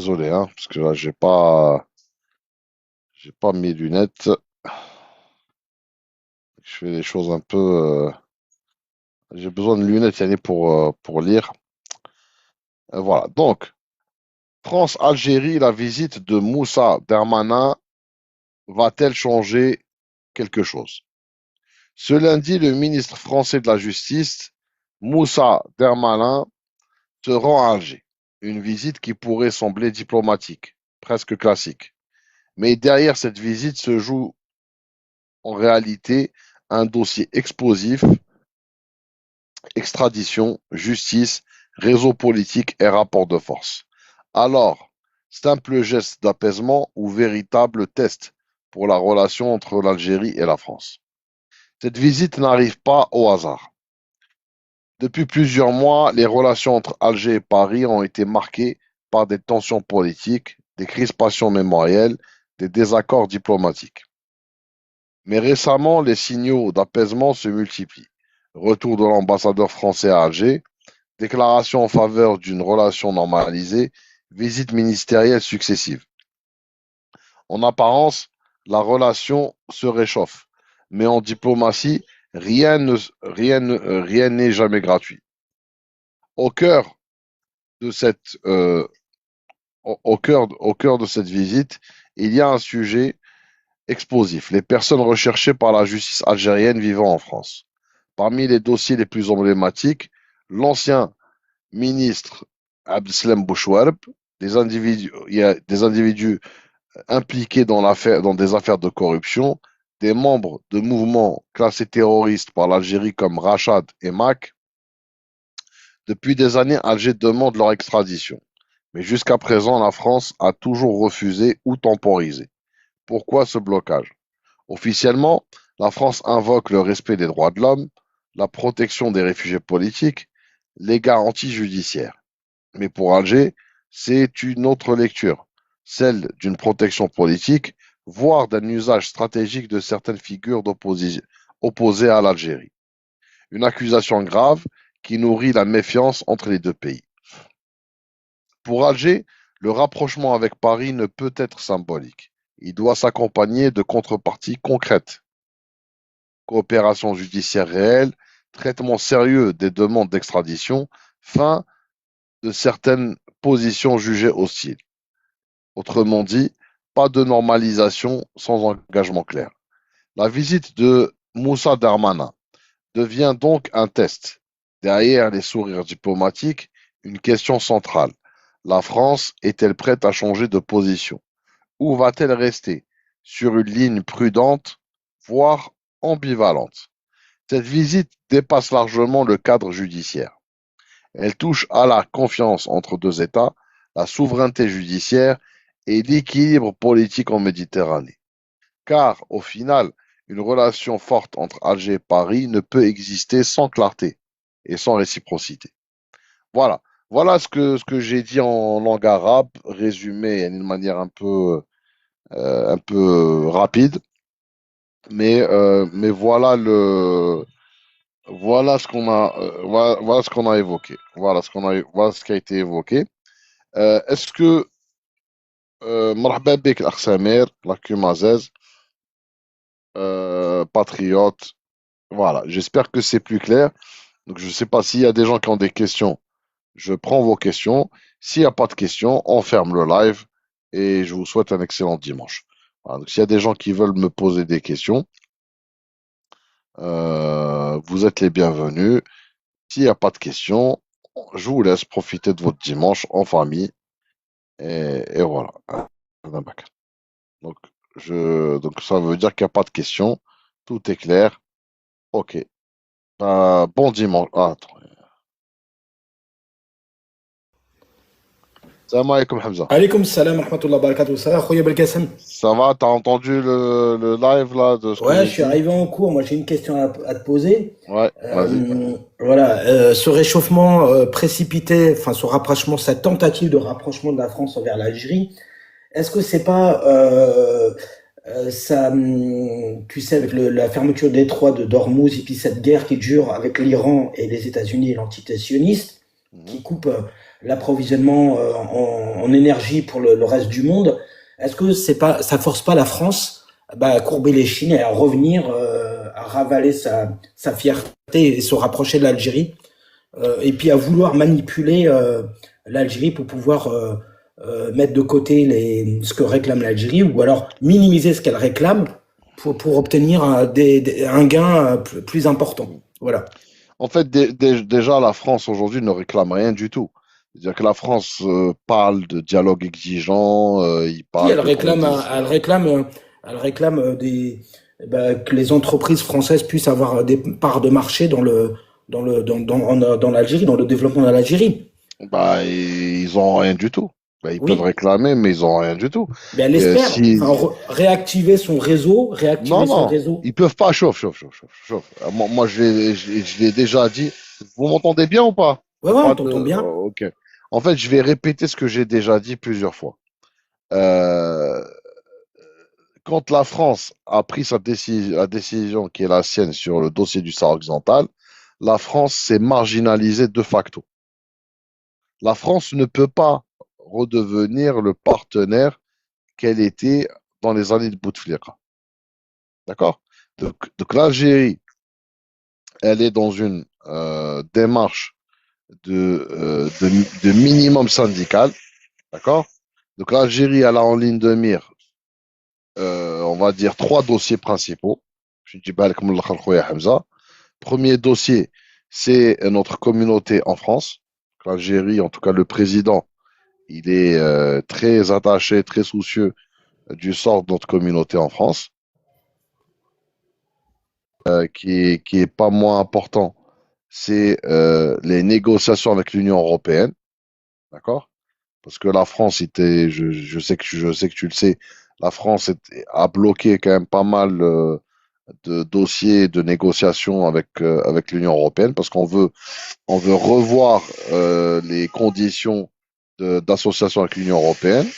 désolé, hein, parce que là, j'ai pas mes lunettes. Je fais les choses un peu. J'ai besoin de lunettes, Yannick, pour lire. Voilà. Donc, France-Algérie, la visite de Moussa Darmanin va-t-elle changer quelque chose? Ce lundi, le ministre français de la Justice, Moussa Darmanin, se rend à Alger. Une visite qui pourrait sembler diplomatique, presque classique. Mais derrière cette visite se joue en réalité un dossier explosif: extradition, justice, réseau politique et rapport de force. Alors, simple geste d'apaisement ou véritable test pour la relation entre l'Algérie et la France? Cette visite n'arrive pas au hasard. Depuis plusieurs mois, les relations entre Alger et Paris ont été marquées par des tensions politiques, des crispations mémorielles, des désaccords diplomatiques. Mais récemment, les signaux d'apaisement se multiplient. Retour de l'ambassadeur français à Alger, déclaration en faveur d'une relation normalisée, visites ministérielles successives. En apparence, la relation se réchauffe, mais en diplomatie, rien n'est jamais gratuit. Au cœur de cette, au cœur de cette visite, il y a un sujet explosif: les personnes recherchées par la justice algérienne vivant en France. Parmi les dossiers les plus emblématiques, l'ancien ministre Abdeslam Bouchouarb, il y a des individus impliqués dans des affaires de corruption, des membres de mouvements classés terroristes par l'Algérie comme Rachad et Mac. Depuis des années, Alger demande leur extradition. Mais jusqu'à présent, la France a toujours refusé ou temporisé. Pourquoi ce blocage? Officiellement, la France invoque le respect des droits de l'homme, la protection des réfugiés politiques, les garanties judiciaires. Mais pour Alger, c'est une autre lecture, celle d'une protection politique, voire d'un usage stratégique de certaines figures d'opposition opposées à l'Algérie. Une accusation grave qui nourrit la méfiance entre les deux pays. Pour Alger, le rapprochement avec Paris ne peut être symbolique. Il doit s'accompagner de contreparties concrètes: coopération judiciaire réelle, traitement sérieux des demandes d'extradition, fin de certaines positions jugées hostiles. Autrement dit, pas de normalisation sans engagement clair. La visite de Moussa Darmanin devient donc un test. Derrière les sourires diplomatiques, une question centrale: la France est-elle prête à changer de position? Ou va-t-elle rester sur une ligne prudente, voire ambivalente? Cette visite dépasse largement le cadre judiciaire. Elle touche à la confiance entre deux États, la souveraineté judiciaire et l'équilibre politique en Méditerranée. Car, au final, une relation forte entre Alger et Paris ne peut exister sans clarté et sans réciprocité. Voilà. Voilà ce que j'ai dit en langue arabe, résumé d'une manière un peu rapide. Mais voilà ce qu'on a, voilà ce qu'on a évoqué. Voilà ce qui a été évoqué. Est-ce que مرحبا بك الأخ سمير لاكو مازاز patriote. Voilà, j'espère que c'est plus clair. Donc, je ne sais pas s'il y a des gens qui ont des questions. Je prends vos questions. S'il n'y a pas de questions, on ferme le live et je vous souhaite un excellent dimanche. Voilà, donc, s'il y a des gens qui veulent me poser des questions, vous êtes les bienvenus. S'il n'y a pas de questions, je vous laisse profiter de votre dimanche en famille. Et voilà. Donc, donc, ça veut dire qu'il n'y a pas de questions. Tout est clair. OK. Bon dimanche. Ah, attends. Salam alaikum, Hamza. عليكم السلام ورحمة الله وبركاته. Ça va, خويا بالقاسم؟ Ça va, t'as entendu le live là de ce que Ouais, j'ai je suis dit? arrivé en cours. Moi, j'ai une question à te poser. Ouais, vas-y. Voilà, ce réchauffement précipité, enfin, ce rapprochement, cette tentative de rapprochement de la France envers l'Algérie, est-ce que c'est pas ça, tu sais, avec la fermeture des détroit de d'Ormuz et puis cette guerre qui dure avec l'Iran et les États-Unis et l'entité sioniste, Mhm. qui coupe. l'approvisionnement en énergie pour le reste du monde. Est-ce que c'est pas, ça force pas la France à courber les chines et à revenir, à ravaler sa fierté et se rapprocher de l'Algérie, et puis à vouloir manipuler l'Algérie pour pouvoir mettre de côté ce que réclame l'Algérie, ou alors minimiser ce qu'elle réclame pour obtenir un gain plus important. Voilà. En fait, déjà, la France aujourd'hui ne réclame rien du tout. C'est-à-dire que la France parle de dialogue exigeant, il Si parle de conditions. elle réclame que les entreprises françaises puissent avoir des parts de marché dans l'Algérie, dans le développement de l'Algérie. Bah, ils ont rien du tout. Bah, ils peuvent Oui, réclamer, mais ils ont rien du tout. mais elle Et espère, si, enfin, réactiver non, son non, réseau. ils peuvent pas. Chauffe. Moi, je l'ai déjà dit. Vous m'entendez bien ou pas? Ouais, ouais, on Pas de. t'entend bien. Oh, ok. En fait, je vais répéter ce que j'ai déjà dit plusieurs fois. Euh, Quand la France a pris la décision qui est la sienne sur le dossier du Sahara occidental, la France s'est marginalisée de facto. La France ne peut pas redevenir le partenaire qu'elle était dans les années de Bouteflika. D'accord? Donc l'Algérie, elle est dans une démarche de minimum syndical. D'accord? Donc l'Algérie, elle a en ligne de mire, on va dire, trois dossiers principaux. Je dis pas comme le Khalkhoya Hamza. Premier dossier, c'est notre communauté en France. L'Algérie, en tout cas le président, il est très attaché, très soucieux du sort de notre communauté en France, qui est pas moins important, c'est les négociations avec l'Union européenne, d'accord? Parce que la France était, je sais que tu le sais, la France a bloqué quand même pas mal de dossiers de négociations avec l'Union européenne parce on veut revoir les conditions d'association avec l'Union européenne.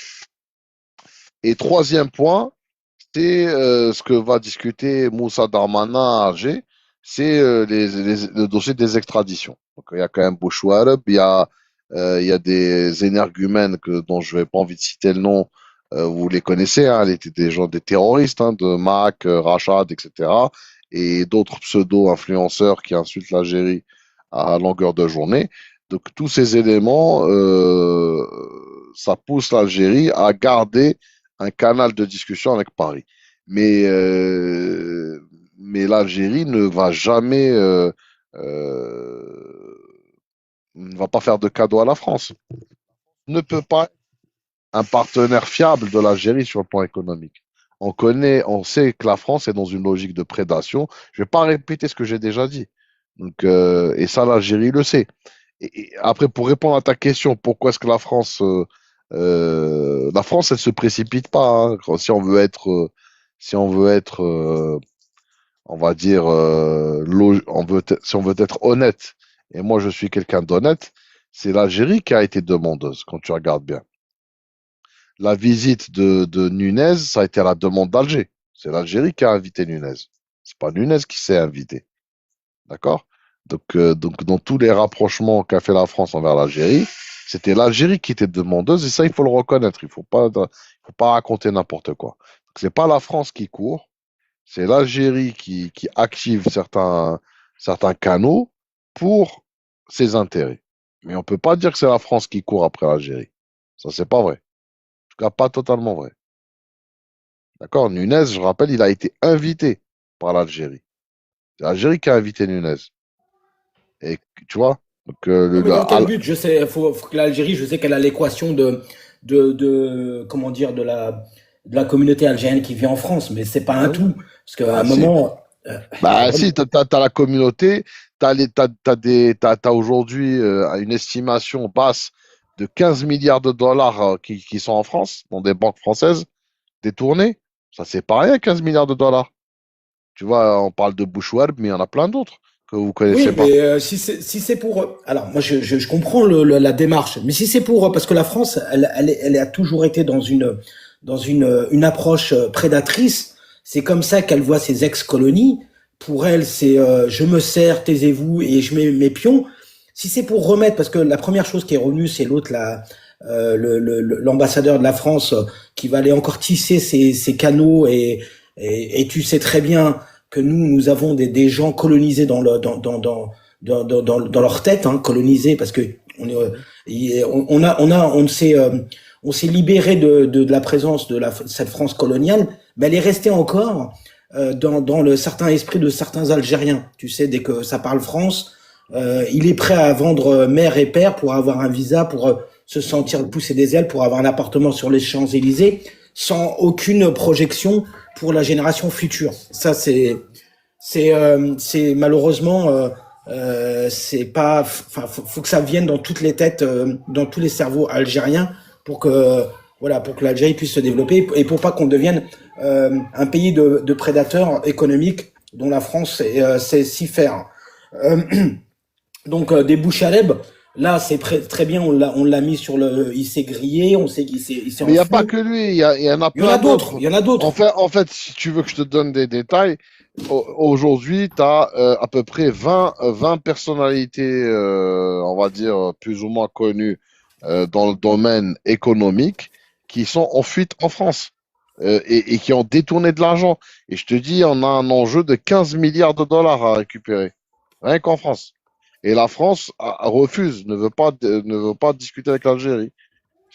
Et troisième point, c'est ce que va discuter Moussa Darmanin à Alger, c'est le dossier des extraditions. Donc, il y a quand même Bouchouareb, il y a des énergumènes dont je n'ai pas envie de citer le nom, vous les connaissez, hein, ils étaient des gens, des terroristes, hein, de Mac, Rachad, etc. Et d'autres pseudo-influenceurs qui insultent l'Algérie à longueur de journée. Donc tous ces éléments, ça pousse l'Algérie à garder un canal de discussion avec Paris. Mais, euh, mais l'Algérie ne va pas faire de cadeau à la France. Ne peut pas être un partenaire fiable de l'Algérie sur le plan économique. On sait que la France est dans une logique de prédation. Je ne vais pas répéter ce que j'ai déjà dit. Donc, et ça, l'Algérie le sait. Et après, pour répondre à ta question, pourquoi est-ce que la France, elle se précipite pas, hein. Si on veut être, on va dire, si on veut être honnête, et moi je suis quelqu'un d'honnête, c'est l'Algérie qui a été demandeuse, quand tu regardes bien. La visite de Nunez, ça a été à la demande d'Alger. C'est l'Algérie qui a invité Nunez. C'est pas Nunez qui s'est invité. D'accord? Donc, dans tous les rapprochements qu'a fait la France envers l'Algérie, c'était l'Algérie qui était demandeuse, et ça, il faut le reconnaître. Il faut pas raconter n'importe quoi. Donc, c'est pas la France qui court, c'est l'Algérie qui active certains canaux pour ses intérêts. Mais on peut pas dire que c'est la France qui court après l'Algérie. Ça, c'est pas vrai. En tout cas, pas totalement vrai. D'accord? Nunez, je rappelle, il a été invité par l'Algérie. C'est l'Algérie qui a invité Nunez. Et tu vois? Donc, Ouais, mais dans quel but? Je sais, faut que l'Algérie, je sais qu'elle a l'équation comment dire, de la communauté algérienne qui vit en France, mais c'est pas un ah oui. tout. Parce qu'à un Bah si, moment, bah vraiment, si, t'as la communauté, t'as aujourd'hui une estimation basse de 15 milliards de dollars qui sont en France, dans des banques françaises, détournés. Ça, c'est pas rien, 15 milliards de dollars. Tu vois, on parle de Bouchouarb, mais il y en a plein d'autres que vous connaissez oui, pas. mais si c'est pour, alors moi je comprends la démarche, mais si c'est pour, parce que la France, elle a toujours été une approche prédatrice. C'est comme ça qu'elle voit ses ex-colonies. Pour elle, c'est je me sers, taisez-vous et je mets mes pions. si c'est pour remettre, parce que la première chose qui est revenue, c'est l'autre, l'ambassadeur de la France qui va aller encore tisser ses canaux et tu sais très bien que nous avons des gens colonisés dans leur tête, hein, colonisés parce que on s'est libéré de la présence de cette France coloniale, mais elle est restée encore dans le certain esprit de certains Algériens. Tu sais, dès que ça parle France, il est prêt à vendre mère et père pour avoir un visa, pour se sentir pousser des ailes, pour avoir un appartement sur les Champs-Élysées, sans aucune projection pour la génération future. Ça, c'est malheureusement, c'est pas, enfin, faut que ça vienne dans toutes les têtes, dans tous les cerveaux algériens, pour que, voilà, pour que l'Algérie puisse se développer et pour pas qu'on devienne un pays de prédateurs économiques dont la France sait s'y faire. Euh, donc des bouches à lèvres, là c'est très bien, on l'a mis sur le, il s'est grillé, on sait il s'est Mais il n'y a pas enfui. que lui, il y en a Il y en plein a d'autres, d'autres. il y en a d'autres. Si tu veux que je te donne des détails, aujourd'hui, tu as à peu près 20 personnalités, on va dire, plus ou moins connues dans le domaine économique, qui sont en fuite en France et qui ont détourné de l'argent. Et je te dis, on a un enjeu de 15 milliards de dollars à récupérer, rien qu'en France. Et la France refuse, ne veut pas discuter avec l'Algérie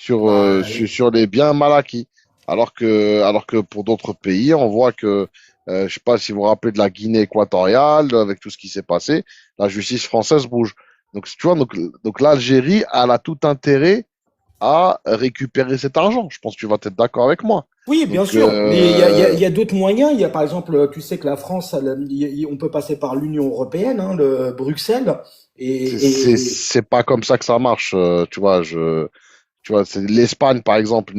Bah, sur les biens mal acquis. Alors que pour d'autres pays, on voit que, je ne sais pas si vous vous rappelez de la Guinée équatoriale, avec tout ce qui s'est passé, la justice française bouge. Donc, tu vois, donc l'Algérie, elle a tout intérêt à récupérer cet argent. Je pense que tu vas être d'accord avec moi. oui, bien Donc, sûr, mais il y a d'autres moyens. Il y a par exemple, tu sais que la France, on peut passer par l'Union européenne, hein, le Bruxelles, et c'est pas comme ça que ça marche. Tu vois, l'Espagne, par exemple,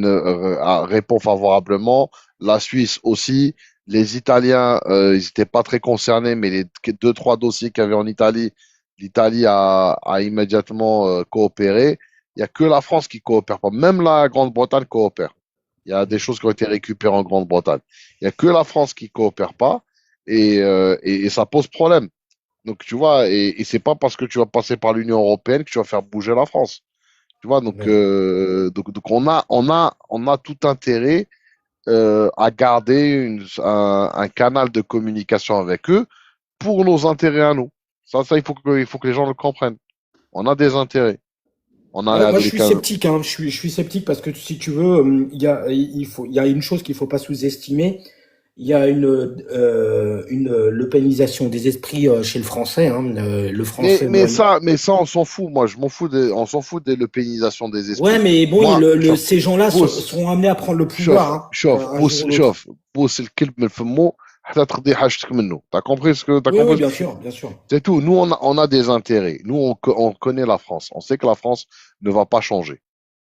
répond favorablement. La Suisse aussi. Les Italiens, ils n'étaient pas très concernés, mais les deux, trois dossiers qu'il y avait en Italie, l'Italie a immédiatement coopéré. Il n'y a que la France qui coopère pas. Même la Grande-Bretagne coopère. Il y a des choses qui ont été récupérées en Grande-Bretagne. Il n'y a que la France qui coopère pas et ça pose problème. Donc, tu vois, et c'est pas parce que tu vas passer par l'Union européenne que tu vas faire bouger la France. Tu vois, donc on a tout intérêt à garder un canal de communication avec eux pour nos intérêts à nous. Ça, il faut que les gens le comprennent. On a des intérêts. On a Moi, je les suis cas. sceptique, hein. Je suis sceptique parce que si tu veux, il y a une chose qu'il faut pas sous-estimer. Il y a une lepénisation des esprits chez le français, hein. Le français, moi, Mais ça, on s'en fout. Moi, on s'en fout de l'eupénisation des ouais, esprits. mais bon, Moi, ces gens-là بص seront amenés à prendre le pouvoir, شوف hein, شوف un jour ou l'autre. بوس الكلب من فمه حتى تقضي حاجتك منه. T'as Oui, oui, compris ce bien que je... sûr, bien sûr. C'est tout. Nous, on a des intérêts. Nous, on connaît la France. On sait que la France ne va pas changer.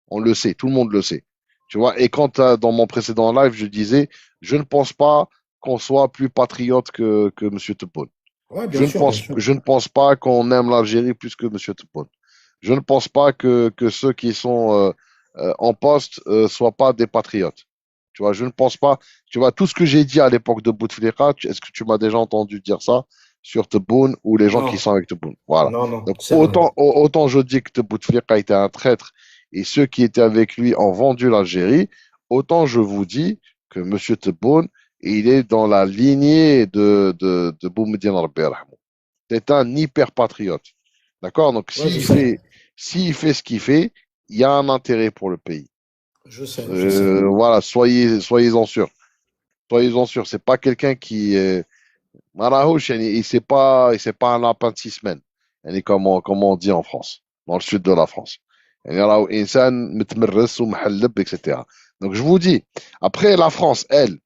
On le sait. Tout le monde le sait. Tu vois. Et quand dans mon précédent live, je disais, je ne pense pas qu'on soit plus patriote que Monsieur Tebboune. Ouais, bien sûr, bien sûr. Je ne pense pas qu'on aime l'Algérie plus que Monsieur Tebboune. Je ne pense pas que ceux qui sont en poste soient pas des patriotes. Tu vois, je ne pense pas. Tu vois, tout ce que j'ai dit à l'époque de Bouteflika, est-ce que tu m'as déjà entendu dire ça sur Tebboune ou les gens qui Non, sont avec Tebboune? Voilà. non, non, Donc, c'est vrai. autant je dis que Bouteflika était un traître et ceux qui étaient avec lui ont vendu l'Algérie, autant je vous dis que M. Tebboune, il est dans la lignée de Boumediene Rabbi Yarhamou. C'est un hyper patriote. D'accord? Donc, Ouais, je sais, s'il fait ce qu'il fait, il y a un intérêt pour le pays. je sais, je sais. Voilà, soyez-en sûrs. Soyez-en sûrs. C'est pas quelqu'un qui est. Marahouch, il c'est pas un lapin de 6 semaines. Comme on dit en France, dans le sud de la France. يعني راهو إنسان متمرس ومحلب, etc. Donc, je vous dis, après, la France, elle,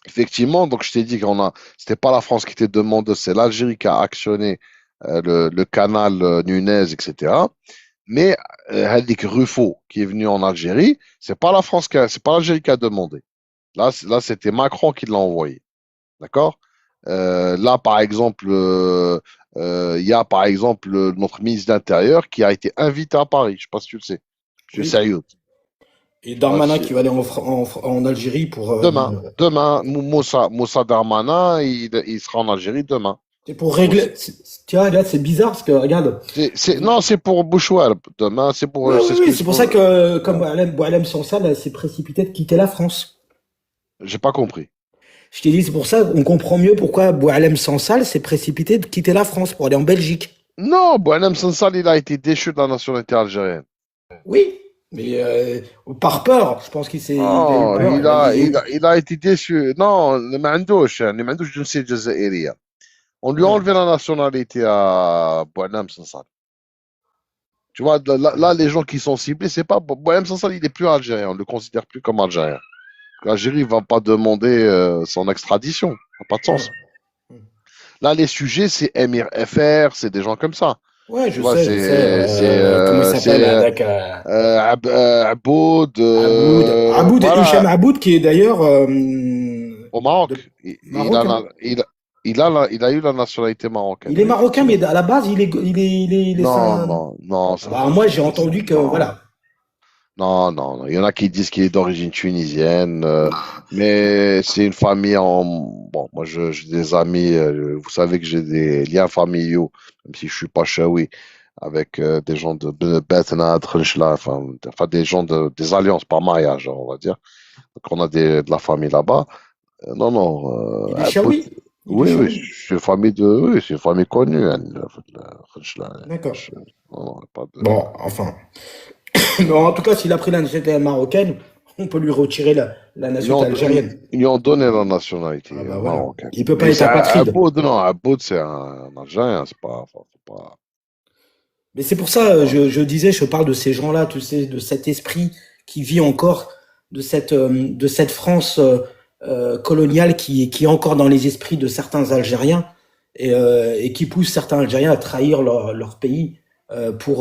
effectivement, donc je t'ai dit c'était pas la France qui t'ait demandé, c'est l'Algérie qui a actionné le canal Nunez, etc. Mais Hadik Ruffo, qui est venu en Algérie, c'est pas l'Algérie qui a demandé. Là, c'était Macron qui l'a envoyé. D'accord? Là, par exemple, il y a par exemple notre ministre de l'Intérieur qui a été invité à Paris. Je sais pas si tu le sais. Monsieur Oui. Sayoud. Et Ouais, Darmanin qui va aller en Algérie pour. demain, Moussa Darmanin, il sera en Algérie demain. C'est pour Pour- régler. Tu vois, regarde, c'est bizarre parce que regarde. non, c'est pour Bouchouar. Demain, c'est Oui, pour, oui, c'est ce oui, que c'est pour ça je, que comme ouais, Boualem Sansal s'est précipité de quitter la France. j'ai pas compris. Je t'ai dit, c'est pour ça qu'on comprend mieux pourquoi Boualem Sansal s'est précipité de quitter la France pour aller en Belgique. Non, Boualem Sansal, il a été déchu de la nationalité algérienne. Oui, mais par peur, je pense il a eu Non, peur. il a été déçu. Non, ما عندوش جنسية جزائرية. On lui a Ouais, enlevé la nationalité à Boualem Sansal. Tu vois, là, les gens qui sont ciblés, c'est pas Boualem Sansal, il est plus algérien. On le considère plus comme algérien. L'Algérie va pas demander son extradition. Ça n'a pas de sens. ouais. Là, les sujets, c'est Emir FR, c'est des gens comme ça. Ouais, Tu vois, je sais. Comment il c'est s'appelle avec Aboud, Hicham voilà, Aboud, qui est d'ailleurs au Maroc. de marocain. Il a eu la nationalité marocaine, Il est oui, marocain, mais effectivement. à la base, il est Non, ça. non, non, ça, Bah, moi, j'ai entendu que non, voilà. non, non, non. Il y en a qui disent qu'il est d'origine tunisienne, mais c'est une famille en. Bon, moi, j'ai des amis, vous savez que j'ai des liens familiaux, même si je suis pas chaoui, avec des gens de Betna, de Khenchela, enfin des gens des alliances, pas mariage, on va dire. Donc, on a de la famille là-bas. Non, non, Il est chaoui. Il est oui, oui, chaoui. oui, c'est une famille connue, hein, Khenchela. D'accord. Non, non, pas de. Bon, enfin. Bon, en tout cas, s'il a pris la nationalité marocaine, on peut lui retirer la nationalité algérienne. Ils lui ont donné la nationalité Ah bah voilà. marocaine. Il peut pas Mais être c'est apatride. Aboud, non, Aboud, c'est un Algérien, c'est pas, faut pas. Mais c'est pour ça, je disais, je parle de ces gens-là, tu sais, de cet esprit qui vit encore, de cette France coloniale qui est encore dans les esprits de certains Algériens et qui pousse certains Algériens à trahir leur pays pour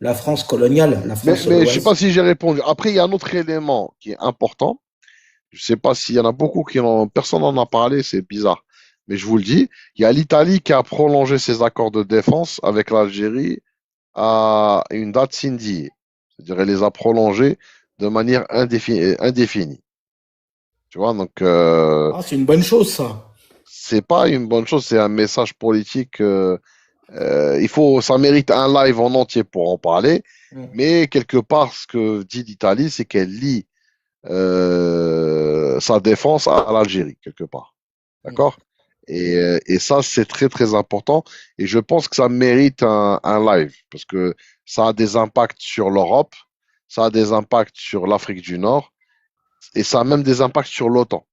la France coloniale, la France Mais je sais pas gauloise. si j'ai répondu. Après, il y a un autre élément qui est important. Je sais pas s'il y en a beaucoup personne n'en a parlé, c'est bizarre. Mais je vous le dis, il y a l'Italie qui a prolongé ses accords de défense avec l'Algérie à une date Cindy. C'est-à-dire, elle les a prolongés de manière indéfinie. Tu vois, donc, Ah, c'est une bonne chose, ça. c'est pas une bonne chose, c'est un message politique. Ça mérite un live en entier pour en parler. Mm. Mais quelque part, ce que dit l'Italie, c'est qu'elle lie sa défense à l'Algérie, quelque part. Mm. D'accord? Et ça, c'est très, très important. Et je pense que ça mérite un live parce que ça a des impacts sur l'Europe, ça a des impacts sur l'Afrique du Nord et ça a même des impacts sur l'OTAN.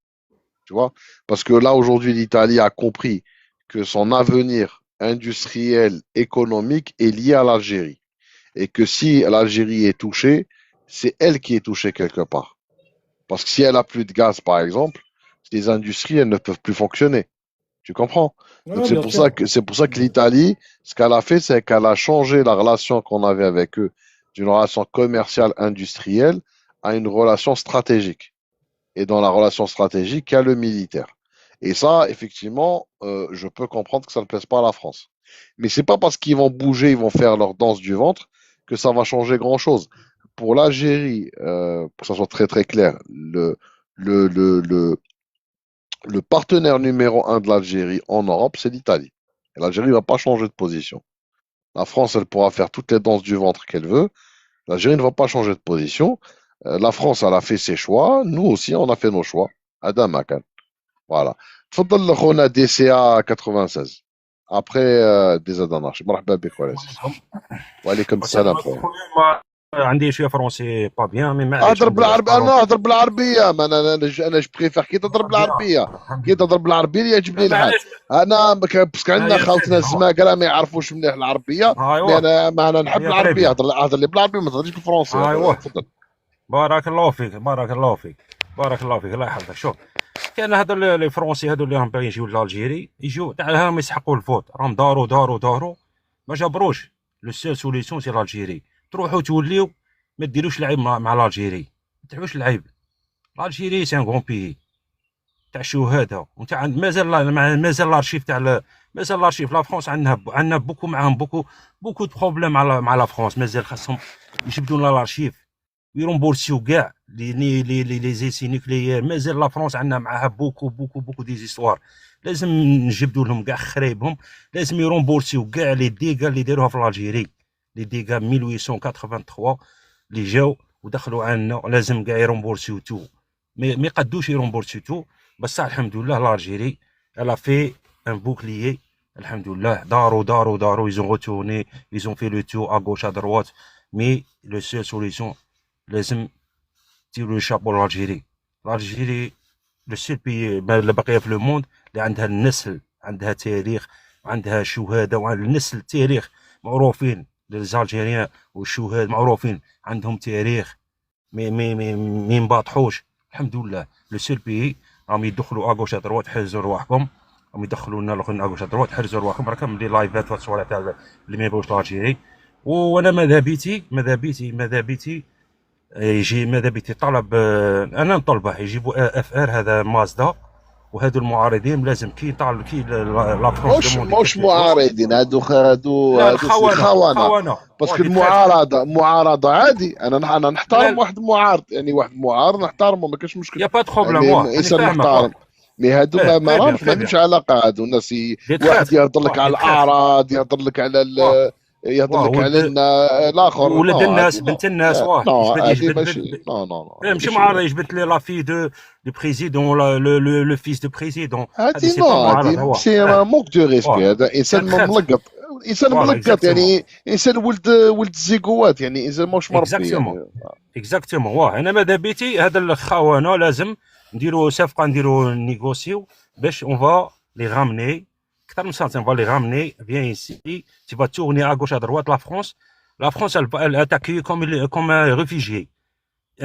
Tu vois? Parce que là, aujourd'hui, l'Italie a compris que son avenir industriel, économique est lié à l'Algérie. Et que si l'Algérie est touchée, c'est elle qui est touchée quelque part. Parce que si elle a plus de gaz, par exemple, les industries, elles ne peuvent plus fonctionner. Tu comprends? Donc Ouais, bien sûr. c'est pour ça que l'Italie, ce qu'elle a fait, c'est qu'elle a changé la relation qu'on avait avec eux d'une relation commerciale industrielle à une relation stratégique. Et dans la relation stratégique, il y a le militaire. Et ça, effectivement, je peux comprendre que ça ne plaise pas à la France. Mais c'est pas parce qu'ils vont bouger, ils vont faire leur danse du ventre que ça va changer grand-chose. Pour l'Algérie, pour que ça soit très très clair, le, le, le, le partenaire numéro un de l'Algérie en Europe, c'est l'Italie. Et l'Algérie ne va pas changer de position. La France, elle pourra faire toutes les danses du ventre qu'elle veut. L'Algérie ne va pas changer de position. La France, elle a fait ses choix. Nous aussi, on a fait nos choix. Adam Makan. Voilà. تفضل خونا دي سي ا 96 après des Adanaches. مرحبا بك ولا سيدي. عليكم. وعليكم السلام السلام عليكم خويا. خويا. ما عندي شويه فرونسي با بيان، مي معليش اهضر الحمد لله بالعربي، انا سبارون. اهضر بالعربيه، ما انا جو بريفير كي تهضر الحمد لله بالعربيه. الحمد كي لله. تهضر بالعربيه يعجبني الحال. معليش. انا باسكو عندنا هي خاوتنا تري بيان الزماكره ما يعرفوش مليح العربيه. مي ايوا. انا نحب هي تري العربيه، بيان اهضر لي بالعربيه، ما تهضريش بالفرنسي ايوا. اخويا، تفضل. بارك الله فيك بارك الله فيك بارك الله فيك، الله يحفظك. شوف، كان هذا لي فرونسي هذو اللي راهم باغيين يجيو لالجيري، يجيو تاع راهم يسحقوا الفوت، راهم داروا ما جبروش. لو سيل سوليسيون سي لالجيري. تروحوا توليو ما ديروش العيب مع لالجيري، ما تديروش العيب. لالجيري سي ان غون بيي تاع الشهداء وتاع مازال الارشيف مازال الارشيف لا فرونس. عندنا بوكو معاهم بوكو دو بروبليم مع لا فرونس. مازال خاصهم يجبدوا لنا الارشيف ويرومبورسيو كاع لي زيسي نيكليير. مازال لا فرونس عندنا معاها بوكو دي زيستوار لازم نجبدوا لهم كاع خرايبهم، لازم يرومبورسيو كاع لي ديغا اللي داروها في الجيري، لي ديغا 1883 اللي جاو ودخلوا عنا، لازم كاع يرومبورسيو تو. ما يقدوش يرومبورسيو تو، بصح الحمد لله الجيري الا في ان بوكليي، الحمد لله داروا ils ont retourné, ils ont fait le tour à gauche à droite, mais le seul solution لازم تيروا لو شابو لالجيري. الجيري لو سول بي اللي باقيه في لو موند اللي عندها النسل، عندها تاريخ، وعندها شهداء، وعند النسل تاريخ معروفين. الجزائريين والشهداء معروفين، عندهم تاريخ، ما ينباطحوش. الحمد لله لو سول بي راهم يدخلوا اغوش ادروات، حرزوا رواحكم، راهم يدخلوا لنا الاخرين اغوش ادروات، حرزوا رواحكم. راكم لي لايفات والصوالح تاع اللي ما يبغوش الجيري. وانا ماذا بيتي يجي، ماذا بيتي طلب، انا نطلبه يجيبوا اف ار هذا مازدا، وهذو المعارضين لازم كي طالب كي لا فرونس مش معارضين، هادو لا خونه، خونه باسكو المعارضه عادي. انا نحترم واحد معارض، يعني واحد معارض نحترمه، ما كاش مشكل، يا با دو بروبليم. يعني انسان محترم. مي هادو ما راهمش، ما عندهمش علاقه. هادو الناس واحد يهضر لك على الاعراض، يهضر لك على يهضر لك على الاخر، ولد الناس، بنت الناس، ماشي معارضه. يجبد لي لا في دو بريزيدون، لو فيس دو بريزيدون، هادي سي مونك دو ريسبي. هذا انسان ملقط، انسان ملقط، يعني انسان ولد الزيغوات، يعني انسان ماهوش مربي. اكزاكتومون. واه انا ماذا بيتي هذا الخونه لازم نديروا صفقه، نديروا نيغوسيو باش اون فا لي غامني اكثر من سنتين. فالي رامني فيان ايسي، tu vas tourner à gauche à droite. La France elle t'accueille comme un réfugié.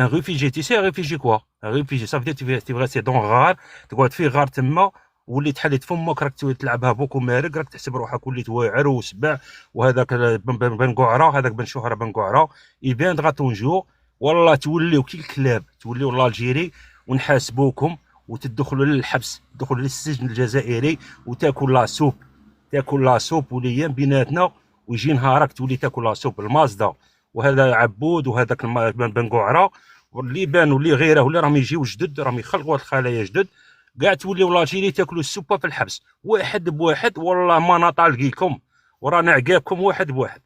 Un réfugié, tu sais un réfugié quoi? Un réfugié ça veut dire tu vas rester dans غار، تقعد في غار تما، واللي تحلت فمك راك تلعبها بوكو مارق، راك تحسب روحك وليت واعر وسبع. وهذاك بن قعره، هذاك بن شهره بن قعره يفيندغا طون جور، والله توليو كي الكلاب، توليو الجيري ونحاسبوكم وتدخلوا للحبس، تدخلوا للسجن الجزائري وتاكل لا سوب وليام بيناتنا، ويجي نهارك تولي تاكل لا سوب. المازدا وهذا عبود وهذاك بن قعره والليبان واللي غيره، واللي راهم يجيو جدد، راهم يخلقوا الخلايا جدد، كاع توليو لاجيري تاكلوا السوبه في الحبس، واحد بواحد. والله ما نطالقيكم، ورانا عقابكم واحد بواحد.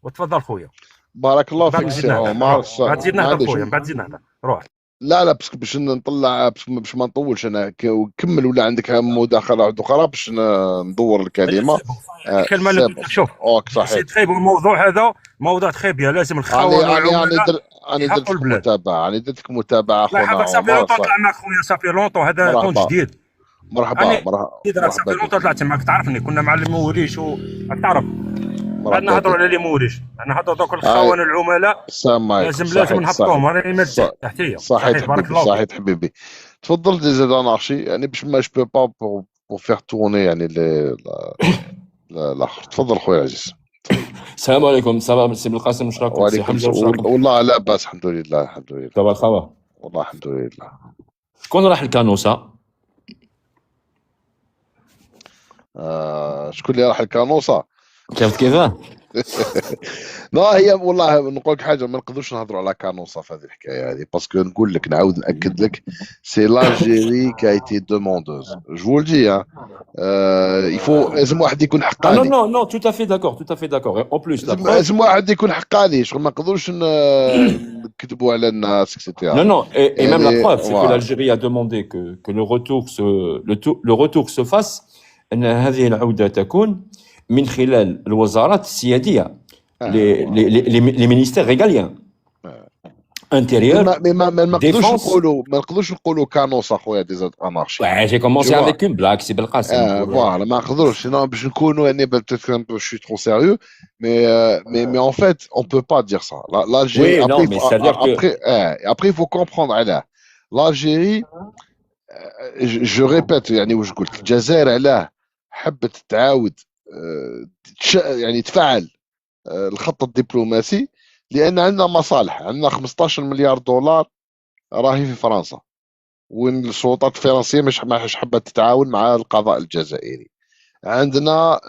وتفضل خويا. بارك الله فيك سي عمر. بعد زيد نهضر خويا، بعد زيد نهضر، روح. لا باسكو باش نطلع، باش ما نطولش انا، كمل ولا عندك مداخله اخرى باش ندور الكلمه. شوف صحيح، سي تري بون الموضوع هذا، موضوع تري بيان. لازم الخونه والعملاء انا درت لك متابعه اخونا. صافي لونطون طلع معك خويا، صافي لونطون، هذا كونت جديد. مرحبا صافي لونطون طلعت معك، تعرفني كنا مع الموريش تعرف. بعد نهضروا على لي موريش، نهضروا دوك الخونه العملاء، لازم نهبطوهم. راني مرتاح تحتيه. صحيح بارك الله صحيح حبيبي. تفضل ديزا دانارشي، يعني باش ما جو با بور فير تورني يعني الاخر. تفضل خويا عزيز. السلام عليكم. سلام سي بالقاسم، واش راكم؟ سي حمزه، والله لا باس، الحمد لله الحمد لله. تبارك الله، والله الحمد لله. شكون راح الكانوسه؟ شكون اللي راح الكانوسه؟ شفت كيفاه؟ لا هي والله نقول لك حاجه، ما نقدروش نهضروا على كانوسا في هذه الحكايه هذه، باسكو نقول لك نعاود ناكد لك سي لالجيري كي ايتي دوموندوز. جو لدي يفو لازم واحد يكون حقاني. نو تو تافي داكور اون بلوس لازم واحد يكون حقاني، شغل ما نقدروش نكذبوا على الناس اكسيتيرا. Non, et même la preuve, c'est que l'Algérie a demandé que le retour se fasse. أن هذه العودة تكون من خلال الوزارات السيادية، les ministères régaliens. Intérieur, défense. ما نقدروش نقولوا كانوس اخويا ديزا انارشي. J'ai commencé avec une blague, سي بالقاسم. Voilà, ما نقدروش باش نكونوا يعني peut-être un peu je suis trop sérieux, mais en fait on peut pas dire ça. L'Algérie, après il faut comprendre علاه l'Algérie. je répète يعني واش قلت، الجزائر علاه حبت تعاود يعني تفعل الخط الدبلوماسي، لان عندنا مصالح. عندنا 15 مليار دولار راهي في فرنسا، وين السلطات الفرنسيه مش حابه تتعاون مع القضاء الجزائري. عندنا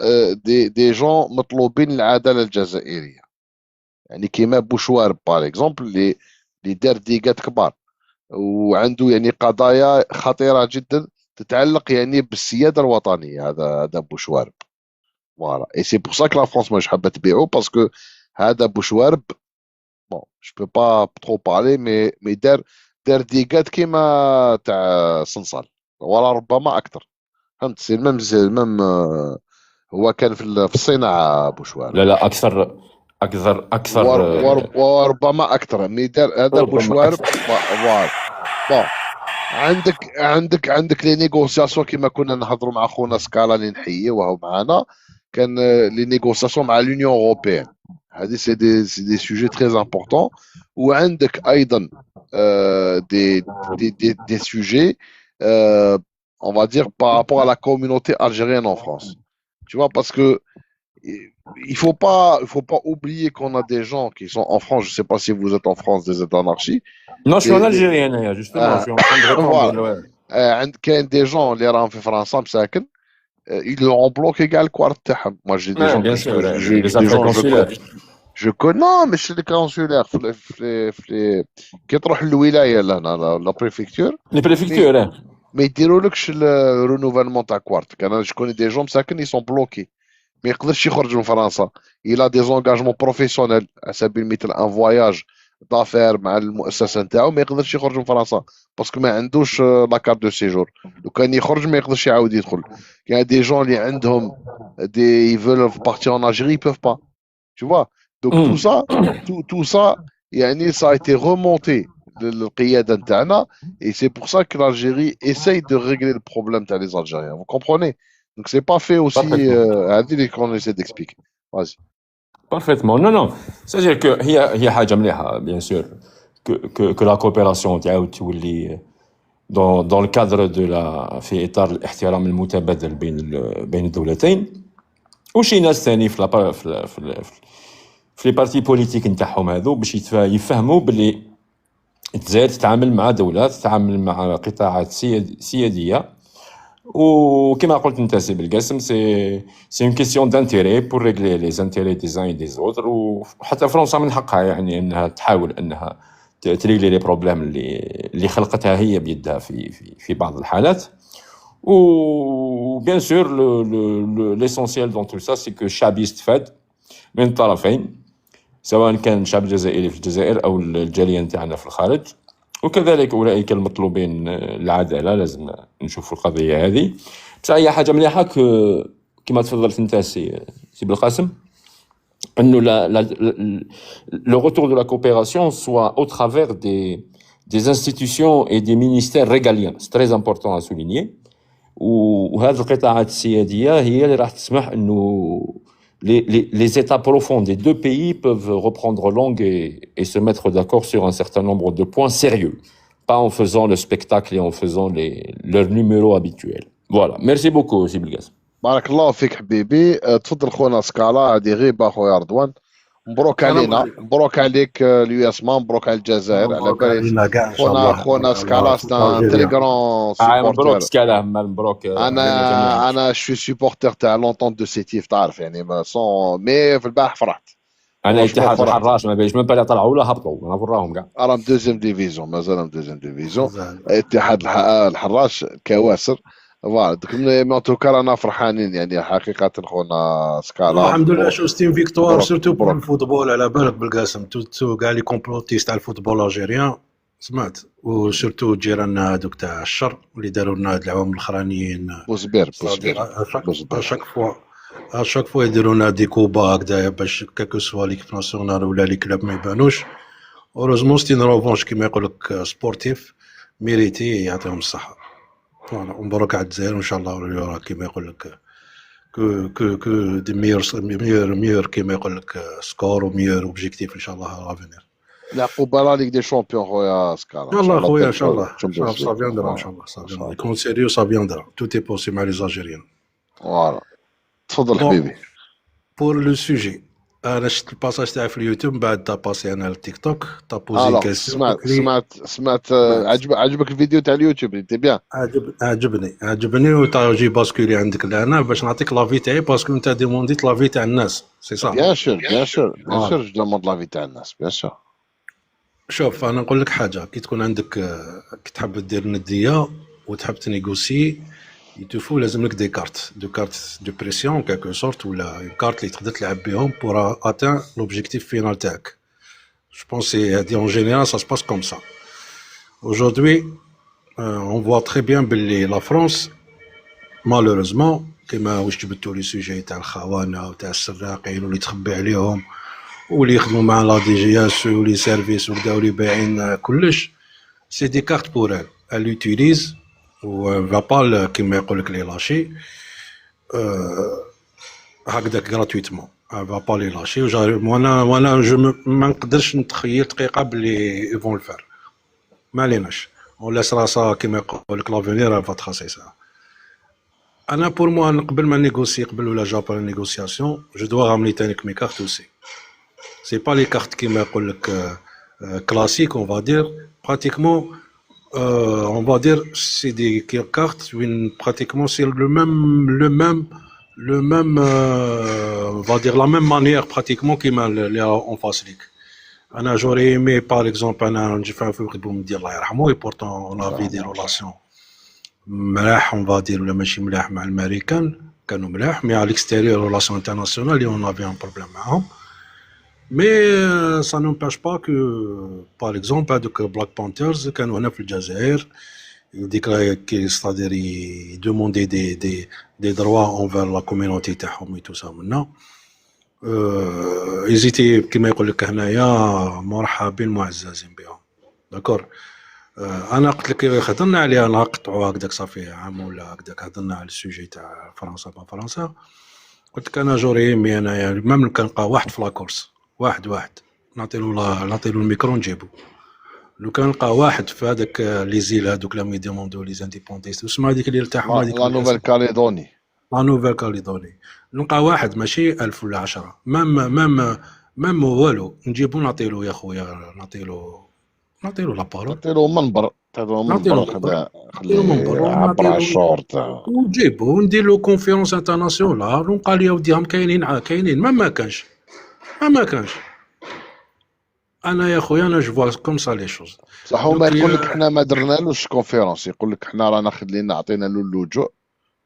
دي جون مطلوبين العداله الجزائريه، يعني كيما بوشوارب باغ اكزومبل اللي دار ديقات كبار، وعنده يعني قضايا خطيره جدا تتعلق يعني بالسياده الوطنيه. هذا بوشوارب. فوالا اي سي بور سا كو لا فرونس مش حابه تبيعو باسكو هذا بوشوارب. بون جو بو با ترو بارلي مي دار ديكات كيما تاع صنصال ولا ربما اكثر. فهمت سي الميم هو كان في الصناعه بوشوارب. لا لا اكثر اكثر وربما اكثر مي دار هذا ربما بوشوارب. اكثر. فوالا بون عندك لي نيغوسياسيون كيما كنا نهضروا مع خونا سكالا اللي نحييه وهو معنا. كان لي نيغوسياسيون مع لونيون اوروبيان. هذه سي دي سوجي تري امبورطون. وعندك ايضا des sujets on va dire par rapport à la communauté algérienne en France. Tu vois parce que il faut pas oublier qu'on a des gens qui sont en France. Je sais pas si vous êtes en France des États-anarchie. Non, je suis en Algérie, justement, je suis en train de répondre. voilà. كاين des gens اللي راهم في فرنسا مساكن. Ils ont bloqué كاع الكوارت تاعهم. Moi j'ai des gens bien sûr, les affaires consulaires. je connais. Non مش les consulaires في كي تروح للولايه لهنا لا بريفكتور. Les préfectures, ما يديرولكش الرونوفالمون تاع كوارت. كان شكون دي جون مساكن يسون بلوكي ما يقدرش يخرج من فرنسا. إلا دي زونغاجمون بروفيسيونيل على سبيل المثال ان فواياج دافير مع المؤسسه نتاعو ما يقدرش يخرج من فرنسا باسكو ما عندوش لا كارت دو سيجور. لو كان يخرج ما يقدرش يعاود يدخل. كاين دي جون اللي عندهم دي يفول بارتي ان الجيري بيف با. Tu vois donc tout ça يعني ça a été remonté للقياده نتاعنا. Et c'est pour ça que l'Algérie essaye de régler le problème تاع les Algériens. Vous comprenez? Donc c'est pas fait aussi هذه qu'on essaie d'expliquer. Vas-y. Parfaitement. Non, non. C'est-à-dire que هي حاجة مليحة bien sûr que la coopération تعاود تولي dans le cadre de la في إطار الاحترام المتبادل بين الدولتين. وشي ناس ثاني في لي بارتي بوليتيك نتاعهم هذو باش يفهموا باللي الجزائر تتعامل مع دولات تتعامل مع قطاعات سيادية. وكما قلت انت سي بالقاسم سي اون كيسيون دانتيري بور ريغلي لي زانتيري دي زان دي زوتر. وحتى فرنسا من حقها يعني انها تحاول انها تريغلي لي بروبليم اللي خلقتها هي بيدها في بعض الحالات. و بيان سور ليسونسيال دون تو سا سي كو الشعب يستفاد من الطرفين سواء كان الشعب الجزائري في الجزائر او الجاليه نتاعنا في الخارج. وكذلك اولئك المطلوبين العداله لازم نشوفوا القضيه هذه. بصح هي حاجه مليحه كما تفضلت انت سي بالقاسم انه le retour de la coopération soit au travers des institutions et des ministères régaliens. C'est très important à souligner. وهذه القطاعات السياديه هي اللي راح تسمح انه les États profonds des deux pays peuvent reprendre langue et se mettre d'accord sur un certain nombre de points sérieux, pas en faisant le spectacle et en faisant leurs numéros habituels. Voilà. Merci beaucoup, Sibilgas. بارك الله فيك حبيبي. تفضل خونا سكالا. هذه غيبه خويا رضوان. مبروك علينا. مبروك عليك اليو اس مان. مبروك على الجزائر. على بالي خونا سكالا سي ان تري غران سوبورتر. مبروك سكالا. مبروك. انا شو سوبورتر تاع لونطونت دو سيتيف تعرف يعني سون مي في البارح فرحت. انا اتحاد الحراش ما بيش من بالي طلعوا ولا هبطوا انا وراهم كاع. راهم دوزيام ديفيزيون. مازال دوزيام ديفيزيون. اتحاد الحراش كواسر. فوالا دوك مي توكا رانا فرحانين يعني حقيقه خونا سكالا. الحمد لله. شو ستيم فيكتوار سورتو بور الفوتبول. على بالك بالقاسم تو كاع لي كومبلوتيست تاع الفوتبول الجيريان سمعت. وسورتو جيراننا هذوك تاع الشر اللي داروا لنا هاد العوام الاخرانيين بوزبير اشاك فوا يديروا لنا دي كوبا هكذايا باش كاكو سوا ليكيب ناسيونال ولا لي كلوب ما يبانوش. اوروزمون ستين روفونش كيما يقول لك سبورتيف ميريتي يعطيهم الصحه. فوالا ومبروك على الجزائر وان شاء الله ورا كيما يقول لك كو دي ميور كيما يقول لك سكور وميور اوبجيكتيف ان شاء الله لافينير. لا قباله ليك دي شامبيون خويا سكالا. يلا خويا ان شاء الله صا فياندرا ان شاء الله صا فياندرا يكون سيريو صا فياندرا تو تي بوسي مع لي زالجيريان. فوالا تفضل حبيبي. بور لو سوجي انا شفت الباساج تاعي في اليوتيوب بعد تا باسي انا للتيك توك تا بوزي كاستيون. سمعت عجبك الفيديو تاع اليوتيوب انت بيان. عجبني وتا جي باسكولي عندك لهنا باش نعطيك لافي تاعي باسكو انت ديمونديت لافي تاع الناس سي صح. بيان سور جو دوموند لافي تاع الناس بيان سور. شوف انا نقول لك حاجه كي تكون عندك كي تحب دير نديه وتحب تنيغوسي يتفو لازم لك دي كارت دو بريسيون كالكو سورت ولا كارت اللي تقدر تلعب بهم بور اتان لوبجيكتيف فينال تاعك. جو بونس سي هادي اون جينيرال سا سباس كوم سا. Aujourd'hui, on voit très bien que la France, malheureusement, كما واش جبتوا لي سوجي تاع الخونه وتاع السراقين واللي تخبي عليهم واللي يخدموا مع لا دي جي اس ولي سيرفيس وبداو لي بايعين كلش، سي دي كارت بور ال يوتيليز و فا با كيما يقول لك لي لاشي هكذاك غراتويتمون، فا با لي لاشي. وانا جو ما نقدرش نتخيل دقيقه بلي يفون الفار، ما عليناش ولا راسها كيما يقول لك لافونير فا تخصيصها. انا بور موا قبل ما نيغوسي قبل ولا جابر نيغوسياسيون جو دوا راملي تانيك مي كارت اوسي. سي با لي كارت كيما يقول لك كلاسيك اون فا دير براتيكمون اون فا دير سي دي كارت وين براتيكمون سي لو ميم فا دير لا ميم مانيير براتيكمون كيما لي اون فاس ليك. انا جوري ايمي باغ اكزومبل انا نجي في بومدي الله يرحمه اي بورتون اون افي دي ريلاسيون ملاح اون فادير ولا ماشي ملاح مع الامريكان، كانوا ملاح مي على الاكستيريور ريلاسيون انترناسيونال اللي اون افي ان بروبليم معاهم. مي سا نومباش با كو باغ اكزومبل هادوك بلاك بانترز كانوا هنا في الجزائر ديك كي ستادير يدوموندي دي دروا اونفير لا كوميونيتي تاعهم اي تو سا منا ايزيتي كيما يقول لك هنايا مرحبين معززين بهم. داكور انا قلت لك هضرنا عليها نقطعوا هكذاك صافي عام ولا هكذاك هضرنا على السوجي تاع فرنسا با فرنسا. قلت لك انا جوري مي انايا ميم كنلقى واحد في لاكورس واحد نعطيلو الميكرو نجيبو. لو كان نلقى واحد في هذاك لي زيل هذوك لما يديموندو لي زانديبونديست وسمع هذيك اللي ارتاحوا هذيك لا نوفيل كاليدوني لا نوفيل كاليدوني، نلقى واحد ماشي 1000 ولا 10 مام والو نجيبو نعطيلو يا خويا نعطيلو لابارول نعطيلو منبر خليه يعبر على الشعور تاعو ونجيبو وندير له كونفيرونس انترناسيونال ونقال يا ودي هم كاينين ما كانش انا يا خويا انا جو كوم سا لي شوز صح. هما يقول لك حنا ما درنالوش كونفيرونس، يقول لك حنا رانا خدلينا عطينا له اللجوء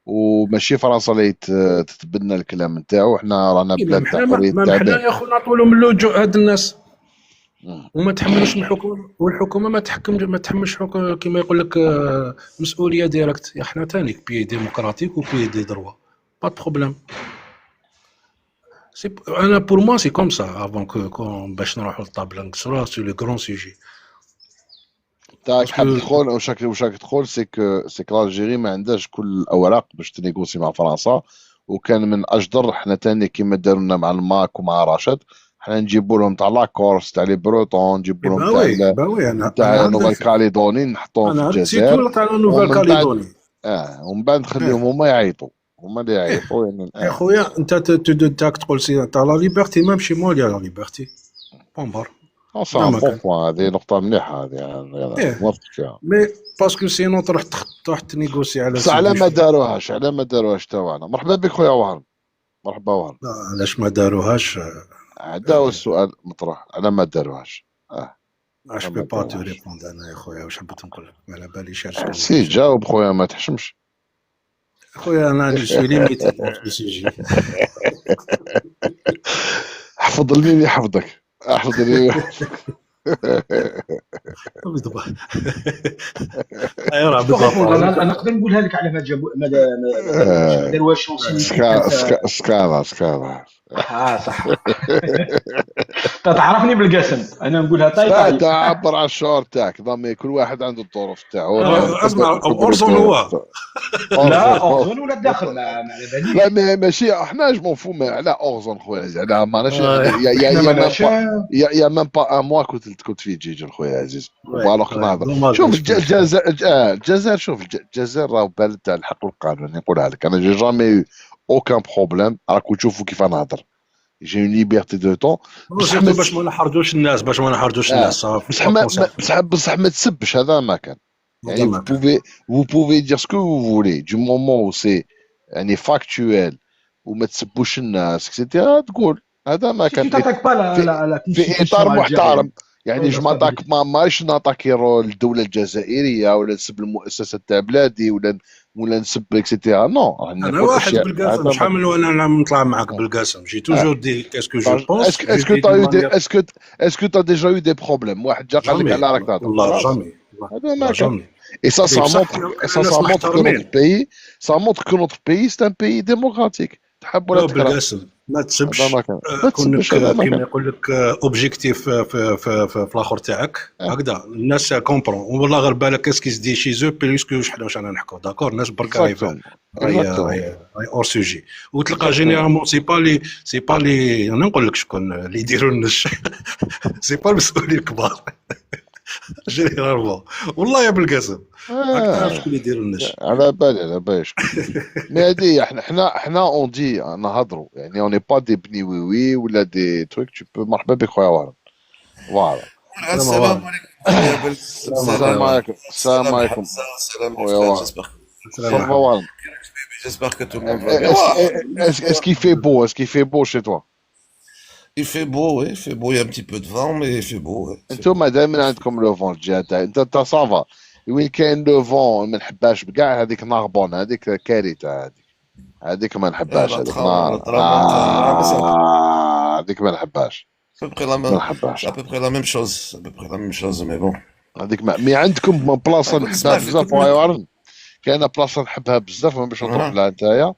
وماشي فرنسا اللي تتبنى الكلام نتاعو، حنا رانا بلاد تاع حريه التعبير. حنا يا خويا نعطوا لهم اللجوء هاد الناس وما تحملوش من الحكومه، والحكومه ما تحملش كيما يقول لك مسؤوليه ديريكت. يا حنا تاني بي ديموقراطيك وبي دي دروا با بروبليم. انا بور موا سي كوم سا افون باش نروحوا للطابله نكسروها سو لو غران سوجي تاعك. حاب تدخل واش راك تقول سي كو الجيري ما عندهاش كل الاوراق باش تنيغوسي مع فرنسا، وكان من اجدر حنا تاني كيما داروا لنا مع الماك ومع رشاد حنا نجيبوا لهم تاع لاكورس تاع لي بروتون، نجيبوا لهم تاع نوفيل كاليدوني نحطوهم في الجزائر تاع نوفيل كاليدوني ومن بعد نخليهم هما يعيطوا هما اللي يعيطوا يعني. يا خويا انت تاك تقول سي تاع لا ليبرتي ميم شي مول يا لا ليبرتي بومبار صح. هذه نقطة مليحة هذه موافق فيها. مي باسكو سينو تروح تنيغوسي على على ما داروهاش تاعنا. مرحبا بك خويا وهران. مرحبا وهران. علاش ما داروهاش؟ هذا هو السؤال مطروح، على ما داروهاش. اش بي با تو ريبوند انا يا خويا واش حبيت نقول لك على بالي شارج سي جاوب خويا ما تحشمش خويا. انا جو ليميتي في سيجي. احفظ الميم يحفظك. احفظ الميم انا نقدر نقولها لك على ما جابوا ما داروهاش سكالا صح. تعرفني بالقسم انا نقولها طاي تعبر على الشعور تاعك. ضمي كل واحد عنده الظروف تاعو. اسمع اورزون هو لا اورزون ولا داخل ما على بالي. لا ماشي احنا جو مفهوم على اورزون خويا زعما ماناش يا مام با ان موا كنت في جيجي خويا عزيز. والوغ نهضر شوف الجزائر شوف الجزائر راه بلد تاع الحق والقانون. نقولها لك انا جي جامي اوكان بروبليم. راكم تشوفوا كيف نهضر جي اون ليبرتي دو طون باش ما نحرجوش الناس بصح ما تسبش. هذا ما كان يعني vous pouvez dire ce que vous voulez du moment où c'est يعني factuel وما تسبوش الناس اكسيتيرا تقول. هذا ما كان في اطار محترم. يعني جو ماتاك ماش ناتاكي الدوله الجزائريه ولا نسب المؤسسه تاع بلادي ولا نسب اكسيتيرا نو راني انا نقول واحد اشياء بالقاسم شحال من وانا نطلع معاك بالقاسم جي توجور دي كاسكو جو بونس اسكو تا يو دي اسكو تا ديجا يو دي بروبليم واحد جا قال لك على راك تهضر والله جامي هذا ما كان جامي et ça الناس montre que محترمين. notre pays c'est un pays démocratique تحب ولا تكره بالقاسم ما تسبش هذا ما كان ما كونك تسبش هذا ما كيما كان يقول لك اوبجيكتيف في الاخر تاعك هكذا الناس كومبرون والله غير بالك كاسكي سدي شي زو بلوسكو حنا واش رانا نحكوا داكور الناس برك راهي اور سوجي وتلقى جينيرالمون سي با لي انا نقول لك شكون اللي يديروا النش سي با المسؤولين الكبار جينيرالمون والله يا بالقاسم تعرف شكون اللي يديروا النش على بالي مي هذه احنا اون دي نهضروا يعني اون با دي بني وي ولا دي تروك تو بو مرحبا بك خويا وارن فوالا السلام عليكم. السلام عليكم السلام عليكم خويا وارن مرحبا وارن J'espère que tout le monde va bien. est-ce qu'il fait beau est-ce qu'il fait beau chez toi Il fait beau, oui, il fait beau. Il y a un petit peu de vent, mais il fait beau. Ouais. انتوما دائما عندكم لو فون الجهه تاع انت صافا وين كاين لو فون ما نحبهاش بكاع هذيك ناربون هذيك كارثه هذيك ما نحبهاش هذيك هذيك ما نحبهاش À peu près la ما même, نحبهاش à peu près la même chose. À peu près la même chose, mais bon. هذيك مي عندكم بلاصه نحبها بزاف وهاي وارن كاينه بلاصه نحبها بزاف ما باش نروح لها نتايا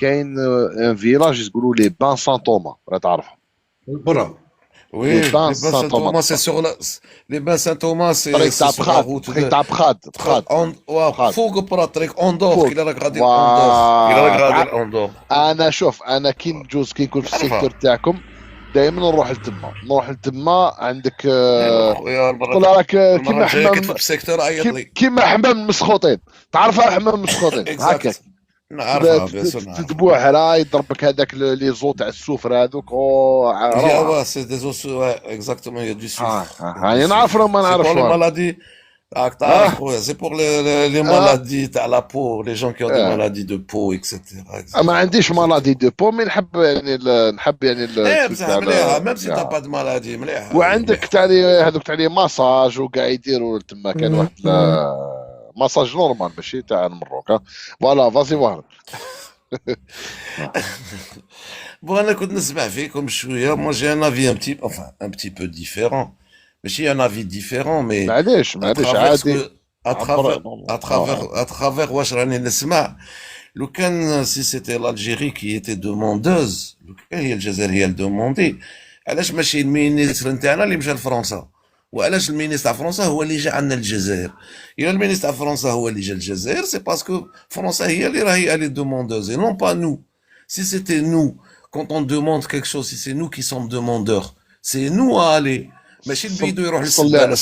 كاين ان فيلاج يقولوا لي بان سان توما راه تعرفهم برا Oui, Les les bains bains Saint-Thomas, c'est sur la. Les bains Saint-Thomas, طريق c'est تاع sur la بخاد route طريق de. تاع بخاد بخاد. فوق برا طريق اوندور فوق. كي راك غادي لاوندور كي راك غادي لاوندور انا شوف انا كي نجوز كي نكون في السيكتور تاعكم دائما نروح لتما عندك خويا تقول راك المره كيما الجايه كي حمام تدخل في السيكتور عيط لي كيما حمام مسخوطين تعرفها حمام مسخوطين هكاك نعرفها بيان سور تتبوع راه يضربك هذاك لي زو تاع السوفر هذوك Ouais, c'est des os, ouais, exactement, il y a du sucre. هاني نعرف راه ما C'est pour les نعرفش maladies. Ah, تعرف خويا, c'est pour les maladies, t'as la peau, les gens qui ont des maladies de peau, etc. ما عنديش مالادي دو بو مي نحب يعني نحب يعني Eh, بصح مليحة, même si t'as pas de maladie, مليحة. وعندك تاع هذوك تاع لي ماساج وكاع يديروا تما كان واحد ماساج نورمال ماشي تاع المروك فوالا فازي واحد Bon, أنا كنت نسمع فيكم شوية, moi j'ai un avis un petit peu différent. ماشي un avis différent, mais معليش عادي à travers واش راني نسمع لو كان سي سيتي الجيري كي ايتي دوموندوز لو كان هي الجزائر هي الدوموندي علاش ماشي المينيستر نتاعنا اللي مشى لفرنسا وعلاش المينيستر تاع فرنسا هو اللي جا عندنا الجزائر الا المينيستر تاع فرنسا هو اللي جا الجزائر سي باسكو فرنسا هي اللي راهي الي دوموندوز اي نون با نو سي سيتي نو كونت اون دوموند كيك شوز سي سي نو كي سون دوموندور سي نو الي ماشي البيدو يروح للسباله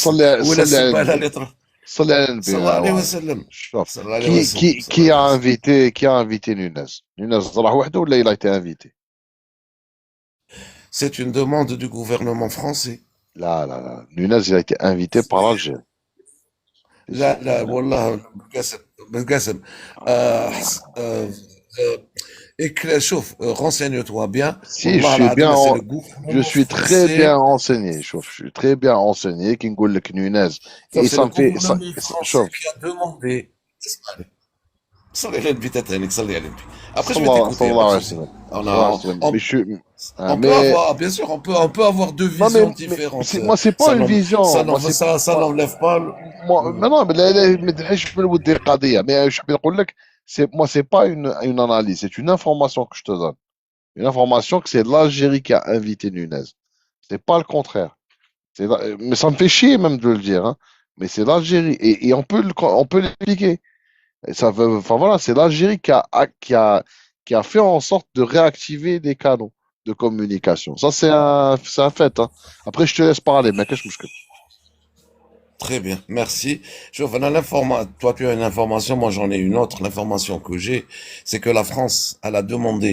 ولا السباله اللي تروح صلي على النبي صلى الله عليه وسلم شوف صلى الله عليه وسلم qui a invité Nunez راح وحده ولا il a été invité C'est une demande du gouvernement français. لا Nunez il a été invité par l'Algérie لا والله بالقسم شوف renseigne-toi bien. Si je suis très bien renseigné شوف je suis très bien renseigné كي نقول لك Nunez et ça me fait شوف qui a demandé صلي على النبي تاعك صلي على النبي après je vais صلى t'écouter الله عليه وسلم on peut avoir bien sûr on peut avoir deux visions différentes moi c'est pas une vision ça n'enlève pas mais non ما تحش من ودي القضيه mais je نقول لك moi c'est pas une analyse c'est une information que je te donne une information que c'est l'Algérie qui a invité Nunez c'est pas le contraire mais ça me fait chier même de le dire hein. Mais c'est l'Algérie et on peut l'expliquer. Ça veut, enfin voilà, c'est l'Algérie qui a fait en sorte de réactiver les canaux de communication. Ça, c'est un fait. Hein. Après, je te laisse parler, mais qu'est-ce que je Très bien, merci. Toi, tu as une information, moi j'en ai une autre. L'information que j'ai, c'est que la France, elle a demandé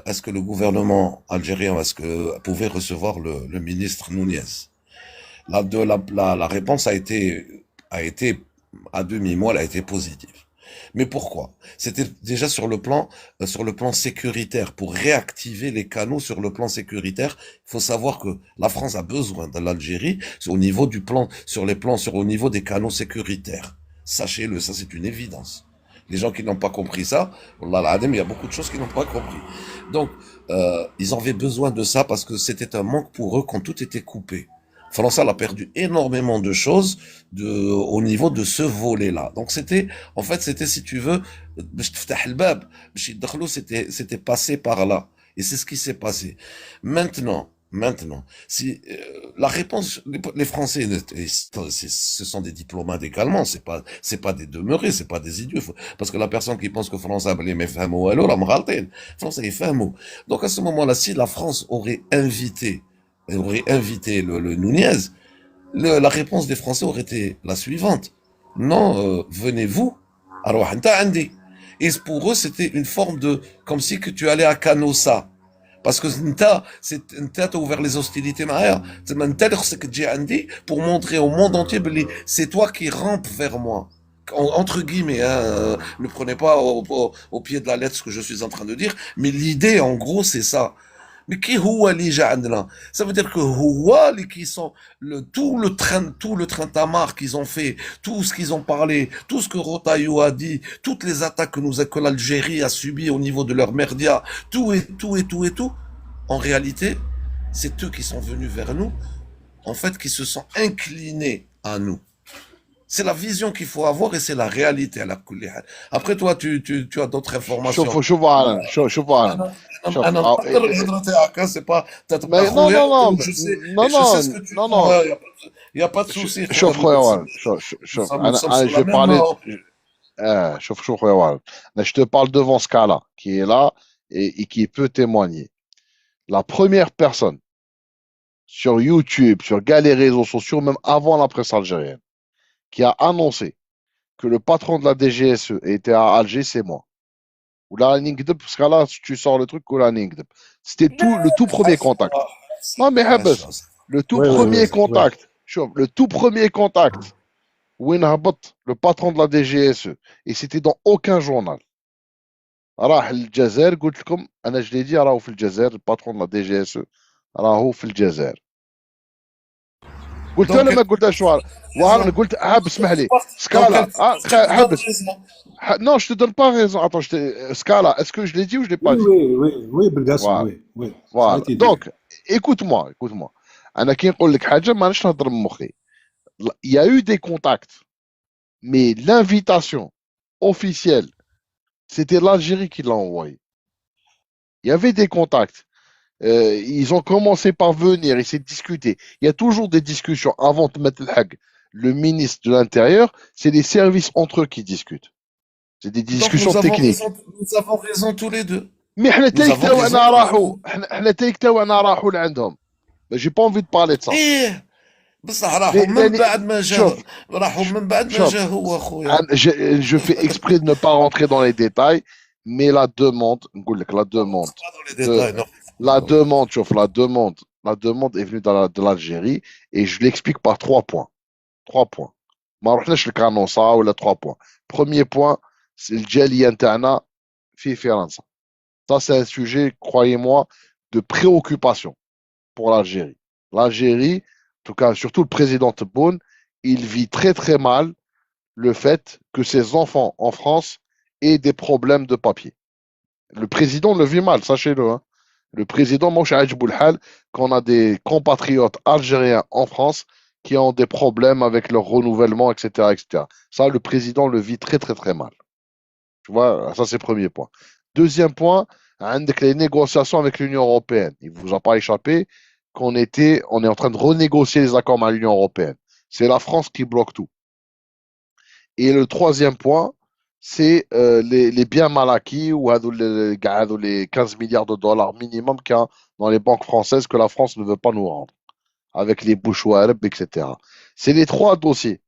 est-ce que le gouvernement algérien, est-ce que pouvait recevoir le ministre Nunez. La réponse a été à demi-mois, elle a été positive. Mais pourquoi? C'était déjà sur le plan sécuritaire. Pour réactiver les canaux sur le plan sécuritaire, il faut savoir que la France a besoin de l'Algérie au niveau du plan, au niveau des canaux sécuritaires. Sachez-le, ça c'est une évidence. Les gens qui n'ont pas compris ça, Wallah al-Adem, il y a beaucoup de choses qu'ils n'ont pas compris. Donc, ils avaient besoin de ça parce que c'était un manque pour eux quand tout était coupé. France a perdu énormément de choses au niveau de ce volet-là. Donc en fait, c'était, si tu veux, c'était passé par là. Et c'est ce qui s'est passé. Maintenant, si la réponse, les Français, ce sont des diplomates également. C'est pas des demeurés, c'est pas des idiots. Parce que la personne qui pense que France a blé, mais famo, alors la m'galten. France est famo. Donc à ce moment-là, si la France aurait invité le Nunez, la réponse des Français aurait été la suivante. Non, venez-vous. Alors, Andy. Et pour eux, c'était une forme de, comme si que tu allais à Canossa. Parce que t'as ouvert les hostilités derrière. Pour montrer au monde entier, c'est toi qui rampes vers moi. Entre guillemets, hein, ne prenez pas au pied de la lettre ce que je suis en train de dire, mais l'idée, en gros, c'est ça. Mais qui هو اللي جا عندنا? Ça veut dire que هو اللي qui sont tout le train tamar qu'ils ont fait, tout ce qu'ils ont parlé, tout ce que Rotaillot a dit, toutes les attaques que l'Algérie a subies au niveau de leurs merdias, tout. En réalité, c'est eux qui sont venus vers nous, en fait, qui se sont inclinés à nous. C'est la vision qu'il faut avoir et c'est la réalité à la kulli hal. Après toi, tu as d'autres informations. شوف أنا شوف أنا شوف انا أو- نقدر الهضره تاعك سي با تتبقى mais non خويا non non جو سي non جو سي سكو non tu non crois non y a pas de souci شوف خويا وائل شوف nous sommes أنا sur je la vais même parler شوف خويا وائل Là, je te parle devant ce cas-là qui est là et qui peut témoigner. La première personne sur YouTube, sur les réseaux sociaux, même avant la presse algérienne, qui a annoncé que le patron de la DGSE était à Alger, c'est moi. Ou là, parce que là, tu sors le truc ou là, c'était le tout premier contact. Non, mais Habes, le tout Oui, oui, premier oui. Oui. contact, le tout premier contact, Win Habot, le patron de la DGSE, et c'était dans aucun journal. راح الجزائر قلت لكم انا je l'ai dit راهو في الجزائر الباترون de la DGSE راهو في الجزائر قلت ولا دونك ما قلتهاش وهرن قلت اسمح لي سكالا حبس non je te donne pas raison attends Scala est-ce que je l'ai dit ou je l'ai pas Oui, dit oui, oui, oui, Belgassem, voilà oui, oui. Ça a voilà été dit. donc écoute-moi انا كي نقول لك حاجه مانيش نهضر من مخي il y a eu des contacts mais l'invitation officielle c'était l'Algérie qui l'a envoyé il y avait des contacts. Ils ont commencé par venir, ils s'est discuté. Il y a toujours des discussions avant de mettre le ministre de l'Intérieur, c'est les services entre eux qui discutent. C'est des donc discussions techniques. nous avons raison tous les deux. Mais Nous avons raison. j'ai pas envie de parler de ça. ايه بصح Mais, شوف راحوا من بعد ما جا هو خويا. je fais exprès de ne pas rentrer dans les détails, mais la demande, نقول لك, la demande Pas dans les détails, non. La demande, chauffe, la demande est venue de l'Algérie et je l'explique par 3 points. 3 points. ما رحناش لكانون صا ولا 3 points. Premier point, c'est le جالية نتاعنا في فرنسا. Ça, c'est un sujet, croyez-moi, de préoccupation pour l'Algérie. L'Algérie, en tout cas, surtout le président Tebboune, il vit très très mal le fait que ses enfants en France aient des problèmes de papier. Le président le vit mal, sachez-le, hein. Le président Moshe Boulhal, qu'on a des compatriotes algériens en France qui ont des problèmes avec leur renouvellement, etc., etc. Ça, le président le vit très, très, très mal. Tu vois, ça, c'est le premier point. Deuxième point, avec les négociations avec l'Union européenne. Il ne vous a pas échappé on est en train de renégocier les accords avec l'Union européenne. C'est la France qui bloque tout. Et le troisième point, c'est les biens mal acquis ou les 15 milliards de dollars minimum qu'il y a dans les banques françaises que la France ne veut pas nous rendre, avec les bouchoirs, etc. C'est les 3 dossiers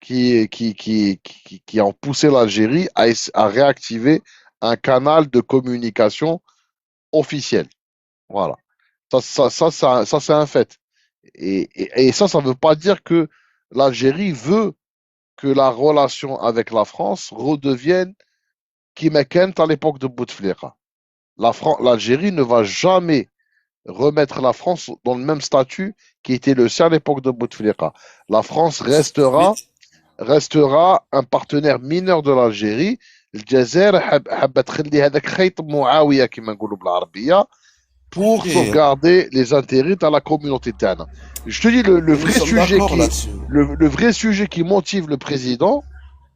qui ont poussé l'Algérie à réactiver un canal de communication officiel. Voilà. Ça c'est un fait. Et ça ne veut pas dire que l'Algérie veut que la relation avec la France redevienne qui m'équente à l'époque de Bouteflika. L'Algérie ne va jamais remettre la France dans le même statut qui était le sien à l'époque de Bouteflika. La France restera un partenaire mineur de l'Algérie. الجزائر حابة تخلي هذاك خيط معاوية كما نقولوا بالعربية pour sauvegarder les intérêts de la communauté tana. Je te dis le vrai sujet qui motive le président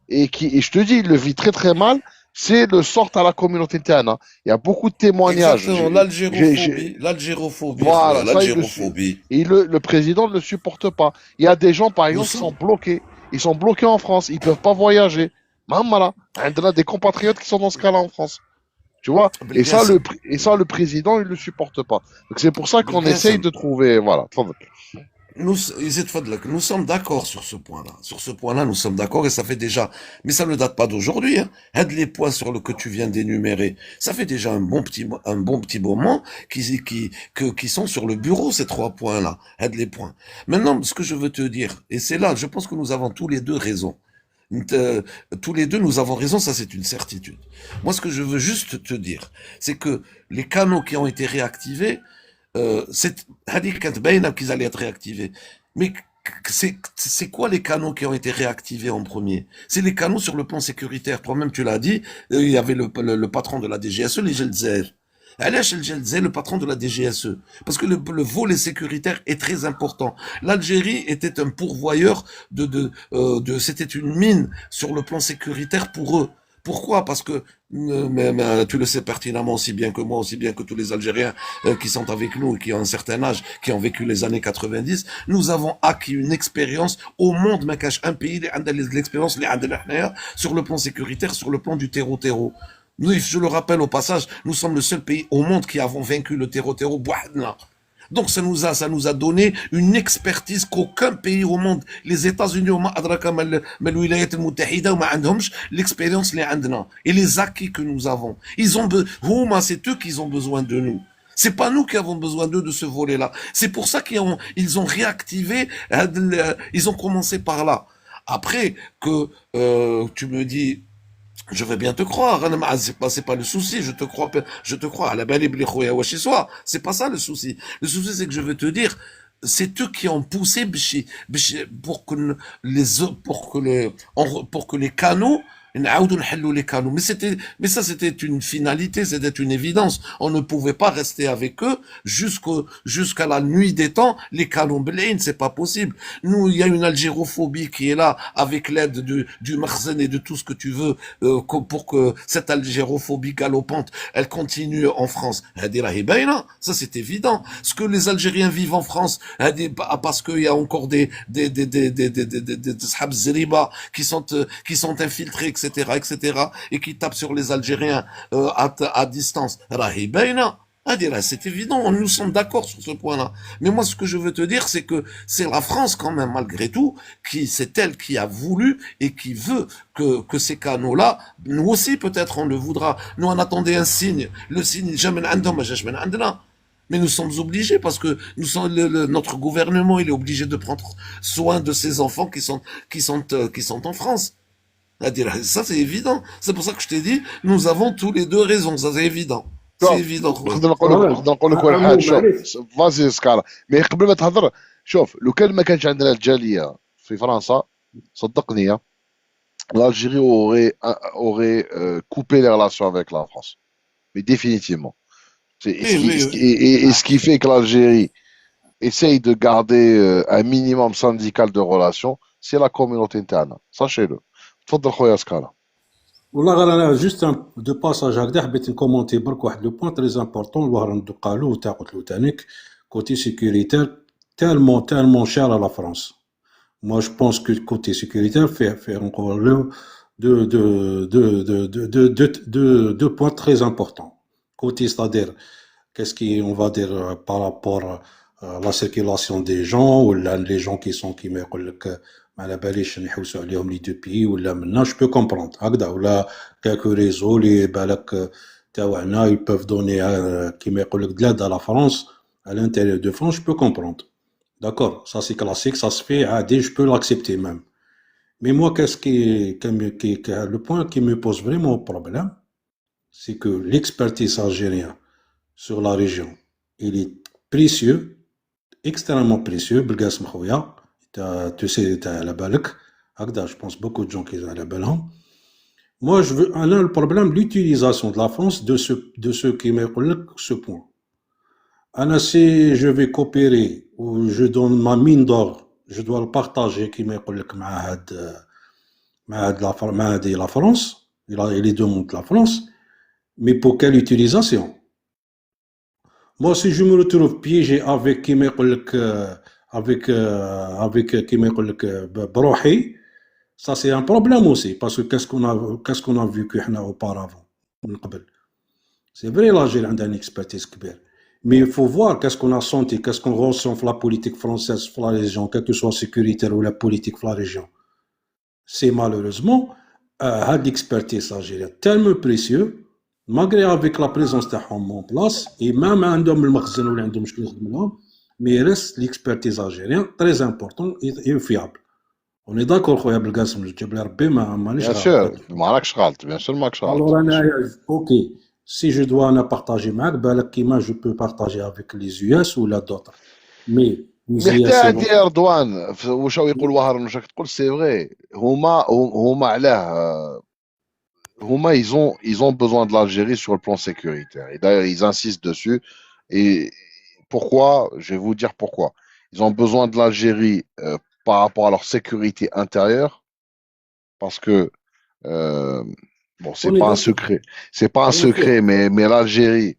et je te dis il le vit très très mal, c'est le sort à la communauté tana. Il y a beaucoup de témoignages. Exactement, l'algérophobie. Voilà, l'algérophobie. Et le président ne le supporte pas. Il y a des gens, par exemple, qui sont bloqués. Ils sont bloqués en France. Ils ne peuvent pas voyager. Mamala. On a des compatriotes qui sont dans ce cas-là en France. Tu vois? Et ça, le président, il ne le supporte pas. Donc c'est pour ça qu'on essaye de trouver. Voilà. Nous sommes d'accord sur ce point-là. Sur ce point-là, nous sommes d'accord et ça fait déjà, mais ça ne date pas d'aujourd'hui, hein. Aide les points sur le que tu viens d'énumérer. Ça fait déjà un bon petit moment qui sont sur le bureau, ces 3 points-là. Aide les points. Maintenant, ce que je veux te dire, et c'est là, je pense que nous avons tous les deux raison. Tous les deux, nous avons raison, ça c'est une certitude. Moi, ce que je veux juste te dire, c'est que les canaux qui ont été réactivés, c'est qu'ils allaient être réactivés. Mais c'est quoi les canaux qui ont été réactivés en premier? C'est les canaux sur le plan sécuritaire. Toi-même, tu l'as dit, il y avait le patron de la DGSE, les Gelzer. علاش الجلزة le patron de la DGSE? Parce que le volet sécuritaire est très important. L'Algérie était un pourvoyeur c'était une mine sur le plan sécuritaire pour eux. Pourquoi? Parce que mais tu le sais pertinemment aussi bien que moi, aussi bien que tous les Algériens qui sont avec nous et qui ont un certain âge, qui ont vécu les années 90, nous avons acquis une expérience au monde, mais cache un pays, l'expérience sur le plan sécuritaire, sur le plan du terreau. Nous, je le rappelle au passage, nous sommes le seul pays au monde qui avons vaincu le terreau. Donc ça nous a donné une expertise qu'aucun pays au monde, les États-Unis l'expérience et les acquis que nous avons. C'est eux qui ont besoin de nous. C'est pas nous qui avons besoin d'eux de ce volet-là. C'est pour ça qu'ils ont réactivé, ils ont commencé par là. Après que tu me dis, je vais bien te croire, c'est pas le souci, je te crois, à la belle chez soi, c'est pas ça le souci. Le souci, c'est que je veux te dire, c'est eux qui ont poussé pour que les canaux, mais ça c'était une finalité, c'était une évidence. On ne pouvait pas rester avec eux jusqu'à la nuit des temps. Les canons Blaine, c'est pas possible. Nous, il y a une algérophobie qui est là avec l'aide du Marzen et de tout ce que tu veux pour que cette algérophobie galopante, elle continue en France. Ça c'est évident. Ce que les Algériens vivent en France, parce qu'il y a encore des qui sont infiltrés, etc., et qui tapent sur les Algériens à distance. C'est évident, nous sommes d'accord sur ce point-là. Mais moi, ce que je veux te dire, c'est que c'est la France, quand même, malgré tout, c'est elle qui a voulu et qui veut que ces canaux-là, nous aussi, peut-être, on le voudra. Nous, on attendait un signe. Le signe, mais nous sommes obligés parce que notre gouvernement, il est obligé de prendre soin de ses enfants qui sont en France. Ça, c'est évident. C'est pour ça que je t'ai dit, nous avons tous les deux raison. Ça, c'est évident. C'est évident. نقدر نقول لك واحد شوف فازي سكالا مي قبل ما تهضر شوف لو كان ما كانش عندنا الجاليه في فرنسا صدقني l'Algérie aurait coupé les relations avec la France mais définitivement et ce qui fait que l'Algérie essaye de garder un minimum syndical de relations c'est la communauté interne sachez-le تفضل خويا سكالا والله غير انا جوست دو باساج هكذا حبيت نكومونتي برك واحد لو بوين تري امبورطون الوهران قالوه تا قلت له تانيك كوتي سيكوريتير تالمون شير على فرنسا. Moi je pense que côté sécuritaire fait encore deux points très importants. Côté c'est-à-dire qu'est-ce qu'on va dire par rapport à la circulation des gens ou les gens qui me يقول لك ما على باليش نحوسوا عليهم لي دو بيي ولا منا جو بو كومبروند هكذا ولا كاكو ريزو لي بالك تاعنا ils peuvent donner كيما يقول لك de l'aide à la France à l'intérieur de France je peux comprendre d'accord ça c'est classique ça se fait عادي je peux l'accepter même Mais moi, le point qui me pose vraiment problème, c'est que l'expertise algérienne sur la région, il est précieux, extrêmement précieux. Belgasm Khouya, tu sais, tu as la balak. Je pense beaucoup de gens qui ont la balak. Moi, on a le problème de l'utilisation de la France de ce qui me ce point. Si je vais coopérer ou je donne ma mine d'or, je dois le partager qui me la France, il est demande la France, mais pour quelle utilisation? Moi, si je me retrouve piégé avec qui me avec qui me بروحي, ça c'est un problème aussi, parce que qu'est-ce qu'on a vu auparavant, c'est vrai, l'Algérie a une expertise كبير. Mais il faut voir qu'est-ce qu'on a senti, qu'est-ce qu'on ressent de la politique française dans la région, quelle que soit sécuritaire ou la politique dans la région. C'est malheureusement l'expertise algérienne tellement précieux, malgré avec la présence de Hom en place, et même عندهم المخزن ولا عندهم شكون يخدموا, mais il reste l'expertise algérienne très important et fiable. On est d'accord, خويا بالقاسم الجبل ربي مانيش Bien sûr, معلكش غلط, bien sûr معكش غلط. Alors, ok. Si je dois en partager avec je peux partager avec les US ou la d'autres. Mais les US, محتاج اردوان واش يقول وهر واش تقول سي فري هما علاه هما ils ont besoin de l'Algérie sur le plan sécuritaire et d'ailleurs ils insistent dessus et pourquoi je vais vous dire pourquoi ils ont besoin de l'Algérie par rapport à leur sécurité intérieure parce que bon c'est pas un secret mais l'Algérie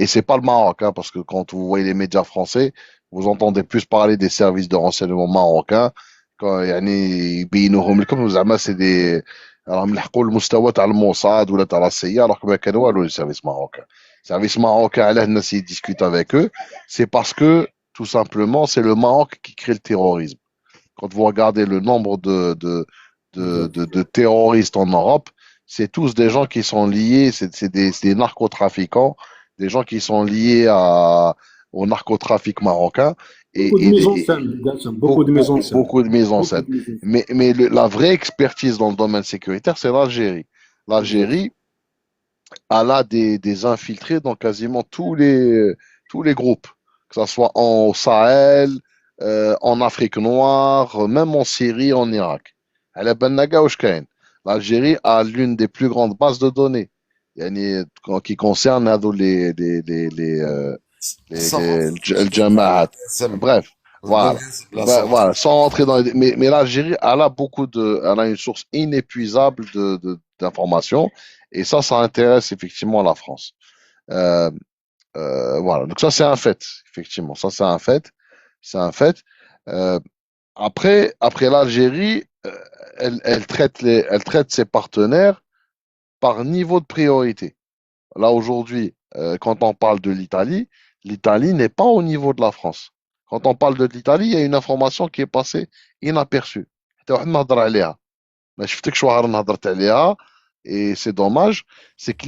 et c'est pas le Maroc, hein, parce que quand vous voyez les médias français, vous entendez plus parler des services de renseignement marocains. Quand يعني يبينوهم لكم زعما c'est des راهم لحقوا المستوى تاع الموساد ولا تاع لا CIA alors que ما كانوا والو les services marocains. Les services marocains علاه الناس discutent avec eux, c'est parce que tout simplement c'est le Maroc qui crée le terrorisme. Quand vous regardez le nombre de terroristes en Europe, c'est tous des gens qui sont liés, c'est des narcotrafiquants, des gens qui sont liés au narcotrafic marocain. Et, beaucoup de mises en scène. Beaucoup de mises en scène. Mais la vraie expertise dans le domaine sécuritaire, c'est l'Algérie. L'Algérie, elle a des infiltrés dans quasiment tous les groupes, que ce soit au Sahel, en Afrique noire, même en Syrie, en Irak. Elle est Bennaga ou Shkain. L'Algérie a l'une des plus grandes bases de données qui concerne les Jamaat. Bref, voilà, sans rentrer dans les... Mais l'Algérie, elle a une source inépuisable d'informations et ça intéresse effectivement la France. Voilà, donc ça c'est un fait, effectivement, ça c'est un fait. C'est un fait. Après l'Algérie, elle traite ses partenaires par niveau de priorité. Là, aujourd'hui, quand on parle de l'Italie, l'Italie n'est pas au niveau de la France. Quand on parle de l'Italie, il y a une information qui est passée inaperçue. Et c'est dommage, c'est que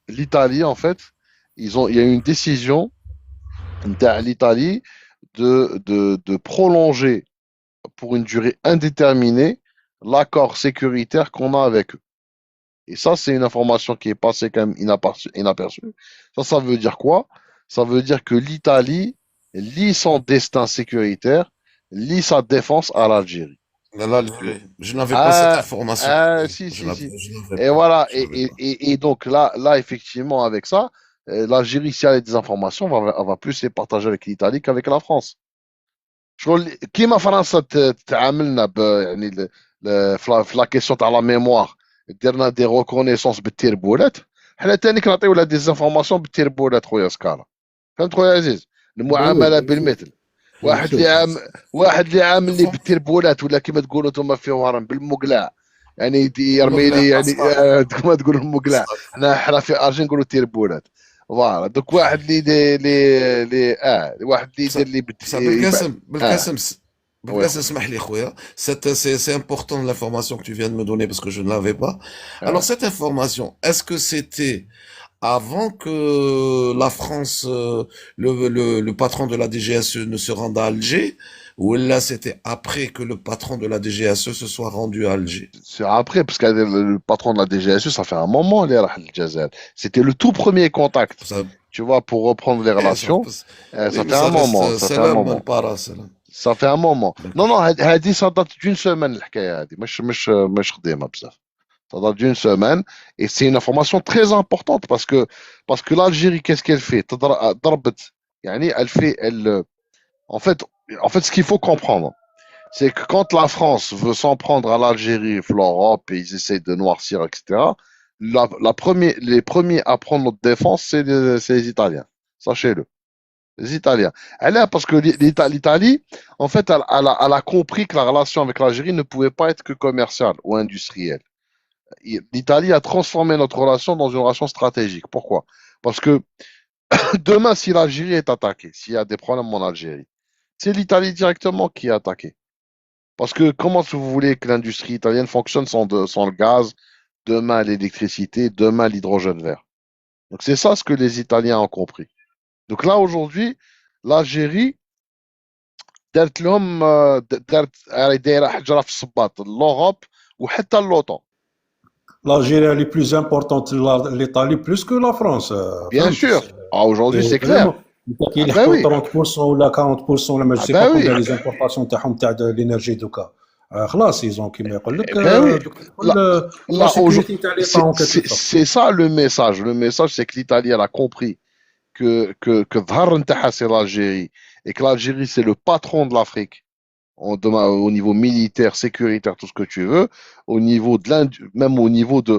l'Italie, en fait, il y a une décision de l'Italie de prolonger pour une durée indéterminée l'accord sécuritaire qu'on a avec eux. Et ça, c'est une information qui est passée quand même inaperçue. Ça veut dire quoi? Ça veut dire que l'Italie lie son destin sécuritaire, lie sa défense à l'Algérie. Je n'avais pas cette information. Si. Et voilà. Et donc là, effectivement, avec ça, l'Algérie, si elle a des informations, elle va plus les partager avec l'Italie qu'avec la France. كيما فرنسا تعاملنا يعني في لا كيسيون تاع لا ميموار درنا دي ريكونيسونس بالتيربولات حنا تاني كنعطيو لها دي زانفورماسيون بالتيربولات خويا سكالا فهمت خويا عزيز المعامله بالمثل واحد اللي عامل لي بالتيربولات ولا كيما تقولوا انتم في هرم بالمقلاع يعني يرمي لي يعني كما تقولوا المقلاع حنا في ارجين نقولوا تيربولات فوالا دوك واحد اللي واحد اللي يدير لي بالقاسم اسمح لي خويا c'est important l'information que tu viens de me donner parce que je ne l'avais pas. Alors cette information, est-ce que c'était avant que la France le patron de la DGSE ne se rende à Alger ou là c'était après que le patron de la DGSE se soit rendu à Alger? C'est après, parce que le patron de la DGSE, ça fait un moment, les Rahel Jazel. C'était le tout premier contact, Ça, tu vois, pour reprendre les eh, relations. oui, Ça mais fait un ça reste moment, ça fait un salam, moment. para, salam. Ça fait un moment. Non, D'accord. non, هذه ça date d'une semaine, الحكاية هذه. مش خديمة بزاف. Ça date d'une semaine. Et c'est une information très importante parce que l'Algérie, qu'est-ce qu'elle fait? ضربت. يعني, en fait, ce qu'il faut comprendre, c'est que quand la France veut s'en prendre à l'Algérie, l'Europe, et ils essayent de noircir, etc., les premiers à prendre notre défense, c'est les Italiens. Sachez-le. Les Italiens. Elle est parce que l'Italie, en fait, elle a compris que la relation avec l'Algérie ne pouvait pas être que commerciale ou industrielle. L'Italie a transformé notre relation dans une relation stratégique. Pourquoi? Parce que demain, si l'Algérie est attaquée, s'il y a des problèmes en Algérie, c'est l'Italie directement qui est attaquée. Parce que comment vous voulez que l'industrie italienne fonctionne sans le gaz, demain l'électricité, demain l'hydrogène vert? Donc c'est ça ce que les Italiens ont compris. Donc là, aujourd'hui, l'Algérie, دارت لهم دايره حجره في الصباط l'Europe وحتى l'OTAN. L'Algérie elle est plus importante l'Italie plus que la France. Bien فهمت؟ sûr. Ah, aujourd'hui, c'est clair. vraiment كي Ah ben يحكوا oui. 30% ولا 40% ولا ما Ah سي با ben كومبيان oui. لي زامبورطاسيون تاعهم تاع الانرجي دوكا خلاص يزون كيما يقول لك Eh ben oui. دوك Là, لا là سيكوريتي تاع ليطا اون كيلكو سورت. c'est ça le message. Le message, c'est que l'Italie, elle a compris que الظهر نتاعها c'est l'Algérie et que l'Algérie, c'est le patron de l'Afrique. Au niveau militaire, sécuritaire, tout ce que tu veux, au niveau de même au niveau de...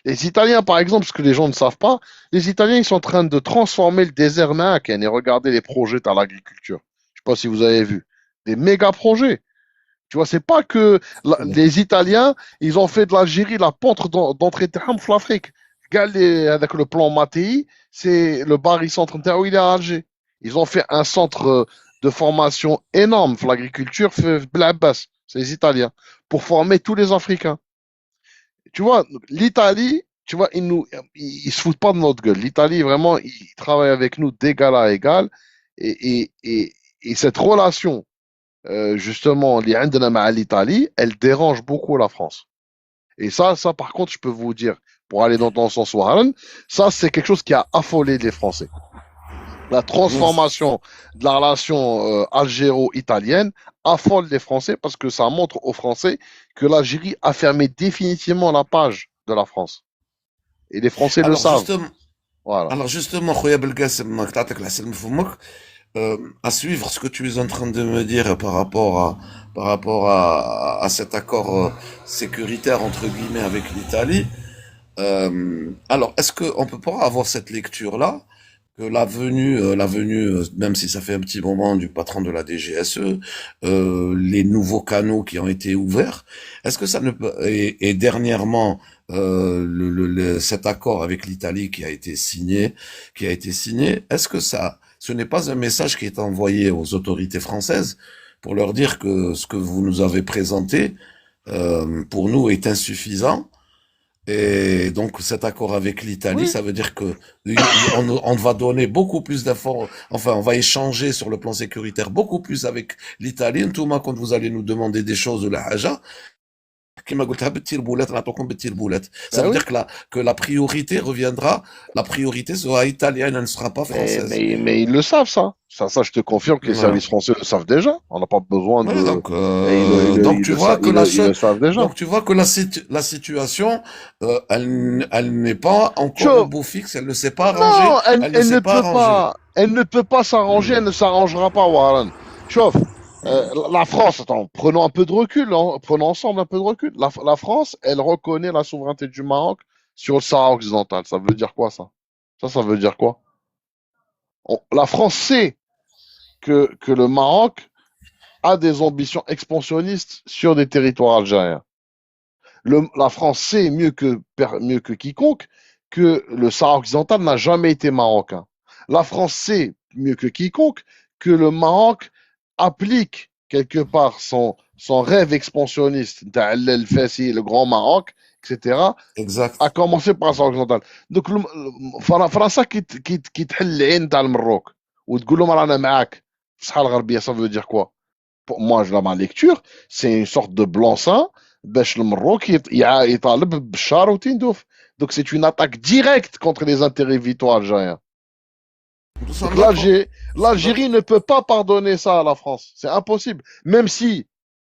Les Italiens, par exemple, ce que les gens ne savent pas, les Italiens, ils sont en train de transformer le désert Ma'aken et regardez les projets dans l'agriculture. Je sais pas si vous avez vu. Des méga projets. Tu vois, c'est pas que les Italiens, ils ont fait de l'Algérie la porte d'entrée de l'Afrique. Regardez, avec le plan Mattei, c'est le barycentre où il est à Alger. Ils ont fait un centre de formation énorme pour l'agriculture, c'est les Italiens, pour former tous les Africains. Tu vois, l'Italie, tu vois, ils se foutent pas de notre gueule. L'Italie, vraiment, ils travaillent avec nous d'égal à égal. Et cette relation, justement, l'Italie, elle dérange beaucoup la France. Et ça, par contre, je peux vous dire, pour aller dans ton sens, Warren, ça, c'est quelque chose qui a affolé les Français. La transformation de la relation algéro-italienne affole les Français parce que ça montre aux Français que l'Algérie a fermé définitivement la page de la France. Et les Français le Alors savent. justement, Voilà. alors justement, خويا بالقاسم قطعتك العسل من فمك. À suivre ce que tu es en train de me dire par rapport à cet accord sécuritaire entre guillemets avec l'Italie. Alors, est-ce qu'on peut pas avoir cette lecture-là que la venue, même si ça fait un petit moment du patron de la DGSE, les nouveaux canaux qui ont été ouverts, est-ce que ça ne peut et dernièrement cet accord avec l'Italie qui a été signé, est-ce que ce n'est pas un message qui est envoyé aux autorités françaises pour leur dire que ce que vous nous avez présenté pour nous est insuffisant? Et donc cet accord avec l'Italie, Oui. ça veut dire que on va donner beaucoup plus d'informations, enfin on va échanger sur le plan sécuritaire beaucoup plus avec l'Italie. Tout moment quand vous allez nous demander des choses de la haja, كما قلتها بالتيربولات نعطوكم بالتيربولات. Ça Ben veut oui. dire que la priorité reviendra, la priorité sera italienne, elle ne sera pas française. Mais ils le savent, ça. Ça, je te confirme que les Voilà. services français le savent déjà. On n'a pas besoin Voilà, de... donc, Et donc tu vois que ils le savent déjà. donc tu vois que la situation, elle n'est pas encore au Chaud. beau fixe, elle ne s'est pas arrangée, Non, elle ne s'est pas arrangée. elle ne peut pas s'arranger, elle ne s'arrangera pas, Warren. Chauffe. La France, attends, prenons un peu de recul, hein, prenons ensemble un peu de recul. La France, elle reconnaît la souveraineté du Maroc sur le Sahara occidental. Ça veut dire quoi, ça? Ça veut dire quoi? La France sait que le Maroc a des ambitions expansionnistes sur des territoires algériens. La France sait mieux que quiconque que le Sahara occidental n'a jamais été marocain. La France sait mieux que quiconque que le Maroc applique quelque part son rêve expansionniste, El Fassi, le Grand Maroc, etc., Exact. à commencer par le Sahara occidental. Donc, France qui تحل العين تاع المروك وتقول لهم رانا معاك في الصحراء الغربية, ça veut dire quoi? pour moi, dans ma lecture, c'est une sorte de blanc-seing. باش المروك يطالب بشار وتندوف. Donc c'est une attaque directe contre les intérêts vitaux algériens. Nous sommes Donc d'accord. l'Algérie ne peut pas pardonner ça à la France. C'est impossible. Même si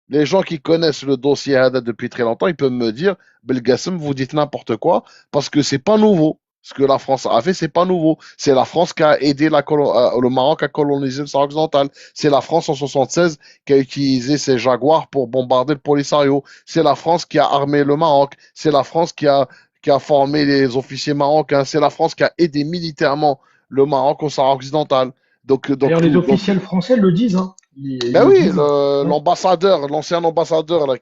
les gens qui connaissent le dossier Hada depuis très longtemps, ils peuvent me dire, Belgassem, vous dites n'importe quoi, parce que c'est pas nouveau. Ce que la France a fait, c'est pas nouveau. C'est la France qui a aidé le Maroc à coloniser le Sahara occidental. C'est la France en 76 qui a utilisé ses Jaguars pour bombarder le Polisario. C'est la France qui a armé le Maroc. C'est la France qui a formé les officiers marocains. C'est la France qui a aidé militairement le Maroc au Sahara occidental. D'ailleurs, les officiels français le disent. Hein. Ben le oui, disent. Ouais. l'ambassadeur, l'ancien ambassadeur là,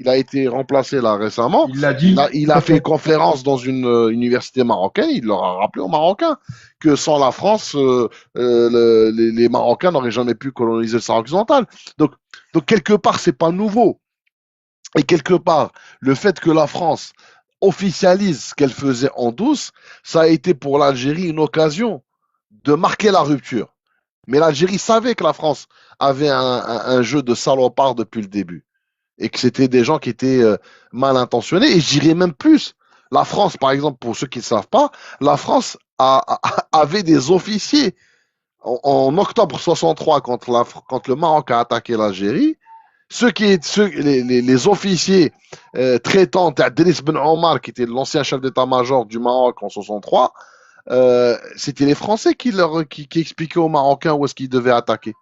il a été remplacé là récemment. Il l'a dit. Il a fait une conférence dans une université marocaine. Il leur a rappelé aux Marocains que sans la France, les Marocains n'auraient jamais pu coloniser le Sahara occidental. Donc quelque part, c'est pas nouveau. Et quelque part, le fait que la France officialise ce qu'elle faisait en douce, ça a été pour l'Algérie une occasion de marquer la rupture. Mais l'Algérie savait que la France avait un jeu de salopard depuis le début. Et que c'était des gens qui étaient mal intentionnés. Et je dirais même plus. La France, par exemple, pour ceux qui ne savent pas, la France avait des officiers. En octobre 63, quand le Maroc a attaqué l'Algérie, les officiers traitants, Denis Ben Omar, qui était l'ancien chef d'état-major du Maroc en 63, c'était les Français qui expliquaient aux Marocains où est-ce qu'ils devaient attaquer.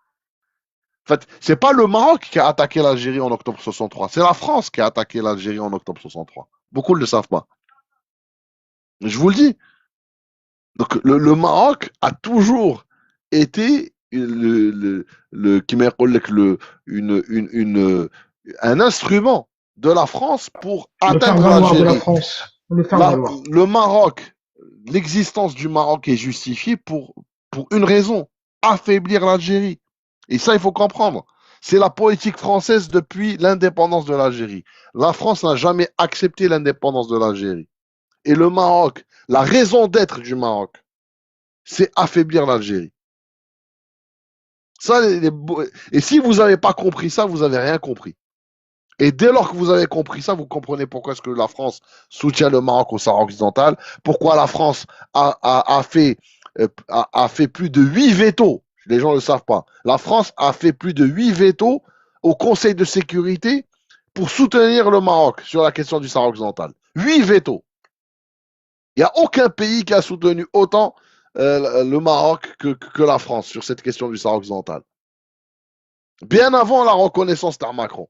En fait, c'est pas le Maroc qui a attaqué l'Algérie en octobre 63, c'est la France qui a attaqué l'Algérie en octobre 63. Beaucoup ne le savent pas. Je vous le dis. Donc le Maroc a toujours été un instrument de la France pour atteindre l'Algérie. Le Maroc, l'existence du Maroc est justifiée pour une raison, affaiblir l'Algérie. Et ça, il faut comprendre. C'est la politique française depuis l'indépendance de l'Algérie. La France n'a jamais accepté l'indépendance de l'Algérie. Et le Maroc, la raison d'être du Maroc, c'est affaiblir l'Algérie. Et si vous n'avez pas compris ça, vous n'avez rien compris. Et dès lors que vous avez compris ça, vous comprenez pourquoi est-ce que la France soutient le Maroc au Sahara occidental, pourquoi la France a fait plus de 8 vétos. Les gens ne le savent pas. La France a fait plus de 8 vétos au Conseil de sécurité pour soutenir le Maroc sur la question du Sahara occidental. 8 vétos. Il n'y a aucun pays qui a soutenu autant le Maroc que la France sur cette question du Sahara occidental. Bien avant la reconnaissance par Macron.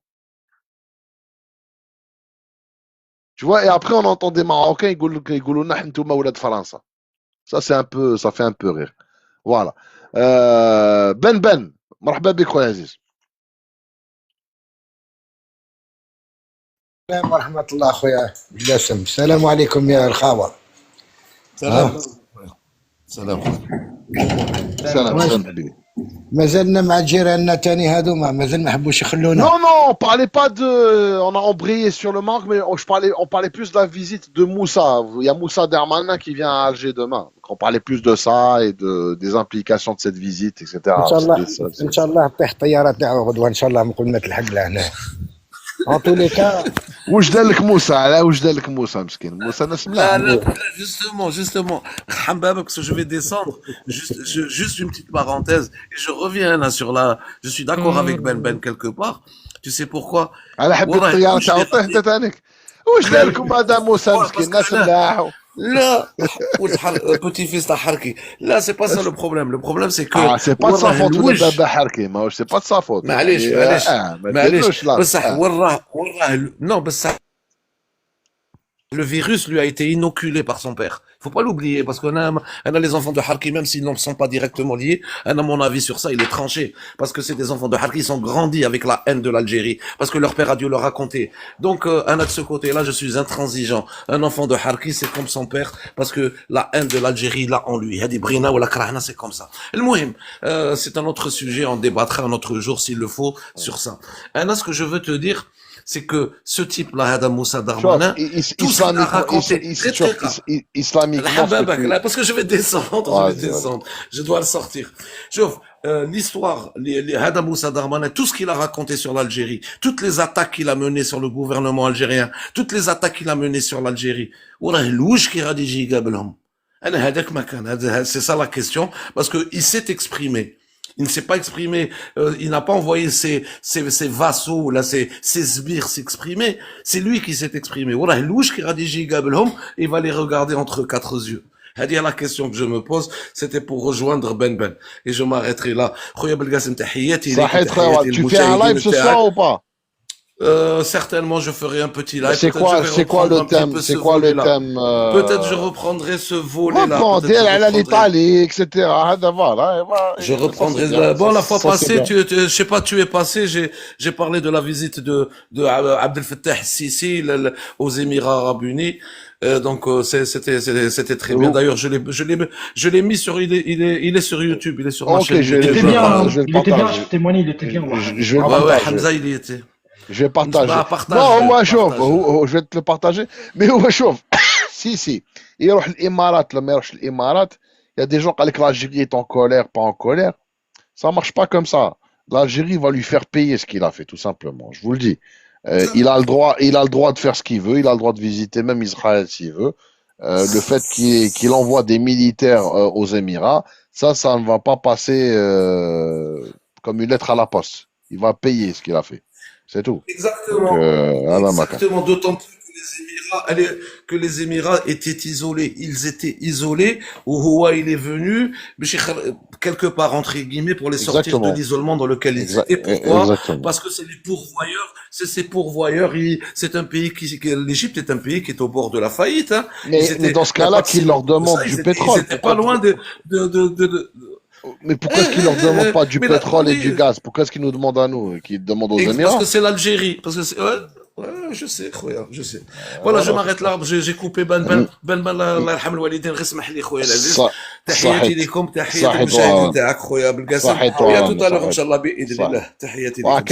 Tu vois, et après on entend des Marocains, ils disent ça c'est un peu, ça fait un peu rire. Voilà. Ben, مرحبا بك خويا عزيز. السلام ورحمة الله خويا جاسم. السلام عليكم يا الخاوة. سلام سلام سلام حبيبي. مازلنا مع جيراننا تاني هذوما مازال ما حبوش يخلونا. Non, on parlait pas on a embrayé sur le Maroc, mais on parlait plus de la visite de Moussa. Il y a Moussa Dermanin qui vient à Alger demain. Donc on parlait plus de ça et des implications de cette visite, etc. إن شاء الله طيح الطيارة تاعو غدوة إن شاء الله نقول ما تلحق لهنا. En tous les cas. واش دار لك موسى؟ على واش دار لك موسى مسكين؟ موسى ناس ملاح. Justement, Hambab, parce que je vais descendre. Juste une petite parenthèse. Et je reviens là je suis d'accord avec Ben quelque part. Tu sais pourquoi? على حبيت الطيارة تاعو طيح انت ثانيك. واش دار لكم هذا موسى مسكين؟ ناس ملاح. Là, petit-fils de Harki. Là, c'est pas ça le problème. Le problème, c'est que. C'est pas de sa faute, c'est pas de sa faute. معليش بصح non بصح le virus lui a été inoculé par son père. Faut pas l'oublier, parce qu'on a les enfants de Harki, même s'ils ne sont pas directement liés, à mon avis sur ça, il est tranché. Parce que c'est des enfants de Harki, ils ont grandi avec la haine de l'Algérie. Parce que leur père a dû leur raconter. Donc, de ce côté-là, je suis intransigeant. Un enfant de Harki, c'est comme son père, parce que la haine de l'Algérie, là, en lui. Hadi Brina ou la Krahna, c'est comme ça. Le Mouhim, c'est un autre sujet, on débattra un autre jour s'il le faut sur ça. Ce que je veux te dire, c'est que ce type-là, Hada Moussa Darmanin, tout ce qu'il a raconté, islamiquement, parce que je vais descendre, je dois le sortir. L'histoire, Hada Moussa Darmanin, tout ce qu'il a raconté sur l'Algérie, toutes les attaques qu'il a menées sur le gouvernement algérien, toutes les attaques qu'il a menées sur l'Algérie, c'est ça la question, parce que il s'est exprimé. Il ne s'est pas exprimé, il n'a pas envoyé ses vassaux, là, ses sbires s'exprimer. C'est lui qui s'est exprimé. Il va les regarder entre quatre yeux. C'est la question que je me pose, c'était pour rejoindre Ben. Et je m'arrêterai là. Tu fais un live ce soir ou pas? Certainement, je ferai un petit live. C'est quoi le thème? Peut-être je reprendrai ce volet-là. l'Italie, etc. Je reprendrai. Bon, la fois passée, je sais pas, tu es passé. J'ai parlé de la visite de Abdel Fattah Sisi aux Émirats Arabes Unis. Donc c'était très bien. D'ailleurs, je l'ai mis sur. Il est sur YouTube. Il est sur ma chaîne. Il était bien. Je peux témoigner. Il était bien. Ouais, Hamza, il y était. Je vais partager. Non, je vais te le partager. Mais chauffe. Si. Il y a des gens qui disent que l'Algérie est en colère, pas en colère. Ça marche pas comme ça. L'Algérie va lui faire payer ce qu'il a fait, tout simplement. Je vous le dis. Il a le droit de faire ce qu'il veut. Il a le droit de visiter même Israël s'il veut. Le fait qu'il envoie des militaires aux Émirats, ça ne va pas passer comme une lettre à la poste. Il va payer ce qu'il a fait. C'est tout. Exactement. Exactement. D'autant plus que les Émirats étaient isolés. Ils étaient isolés. Ouhoua, il est venu, quelque part, entre guillemets, pour les sortir de l'isolement dans lequel ils étaient. Pourquoi? Parce que c'est les pourvoyeurs. C'est ces pourvoyeurs. C'est un pays l'Égypte est un pays qui est au bord de la faillite. Hein. Mais dans ce cas-là, qu'ils leur demandent du pétrole. Ils étaient pas loin Mais pourquoi est-ce qu'ils leur demandent pas du pétrole et du gaz? Pourquoi est-ce qu'ils nous demandent à nous, qu'ils demandent aux Émirats? Parce que c'est l'Algérie. Parce que c'est, je sais, je sais. Voilà, je m'arrête là. J'ai coupé Ben, الله يرحم الوالدين غير اسمح لي خويا العزيز. تحياتي لكم، تحياتي للمشاهدين تاعك خويا بالقاسم. يا tout à l'heure ان شاء الله باذن الله. تحياتي لكم. À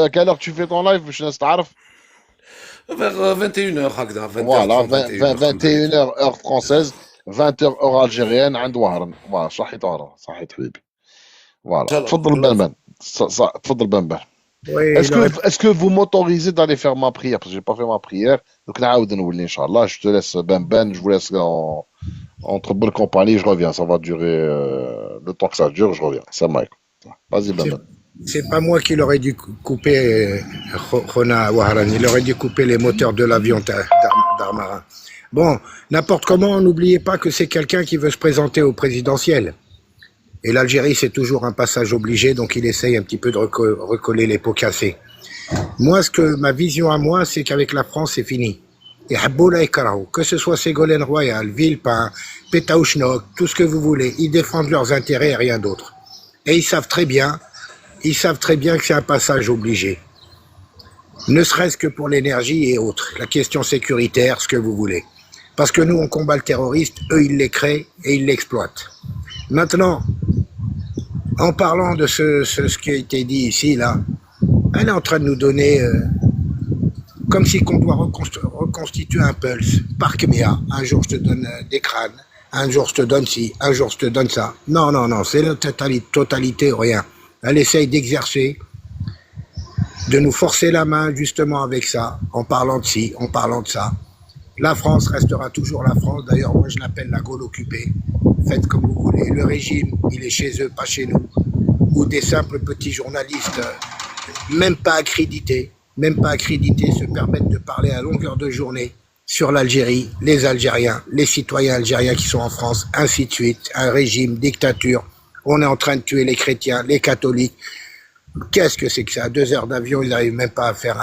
quelle heure tu fais ton live باش الناس تعرف؟ Vers 21h هكذا. Voilà, 21h heure française. 20h heure algérienne عند وهران. voilà صحيت وهران صحيت حبيبي. voilà تفضل بنبن. تفضل بنبن. Est-ce que vous m'autorisez d'aller faire ma prière parce que j'ai pas fait ma prière donc نعاود نولي inchallah. Je te laisse Ben, je vous laisse entre bonne compagnie, je reviens, ça va durer le temps que ça dure, je reviens. C'est Mike. Vas-y Ben. C'est pas moi qui l'aurais dû couper Rona Waharan, il aurait dû couper les moteurs de l'avion d'Armarin. Bon, n'importe comment, n'oubliez pas que c'est quelqu'un qui veut se présenter au présidentiel. Et l'Algérie, c'est toujours un passage obligé, donc il essaye un petit peu de recoller les pots cassés. Moi, ma vision à moi, c'est qu'avec la France, c'est fini. Et Habboula et Karao, que ce soit Ségolène Royal, Villepin, Pétaouchnok, tout ce que vous voulez, ils défendent leurs intérêts et rien d'autre. Et ils savent très bien que c'est un passage obligé. Ne serait-ce que pour l'énergie et autres, la question sécuritaire, ce que vous voulez. Parce que nous, on combat le terroriste, eux, ils les créent et ils l'exploitent. Maintenant, en parlant de ce qui a été dit ici, là, elle est en train de nous donner, comme si qu'on doit reconstituer un pulse. Par Kmea, un jour je te donne des crânes, un jour je te donne ci, un jour je te donne ça. Non, c'est la totalité ou rien. Elle essaye d'exercer, de nous forcer la main justement avec ça, en parlant de ci, en parlant de ça. La France restera toujours la France. D'ailleurs, moi, je l'appelle la Gaule occupée. Faites comme vous voulez. Le régime, il est chez eux, pas chez nous. Ou des simples petits journalistes, même pas accrédités, se permettent de parler à longueur de journée sur l'Algérie, les Algériens, les citoyens algériens qui sont en France, ainsi de suite. Un régime, dictature. On est en train de tuer les chrétiens, les catholiques. Qu'est-ce que c'est que ça? 2 heures d'avion, ils n'arrivent même pas à faire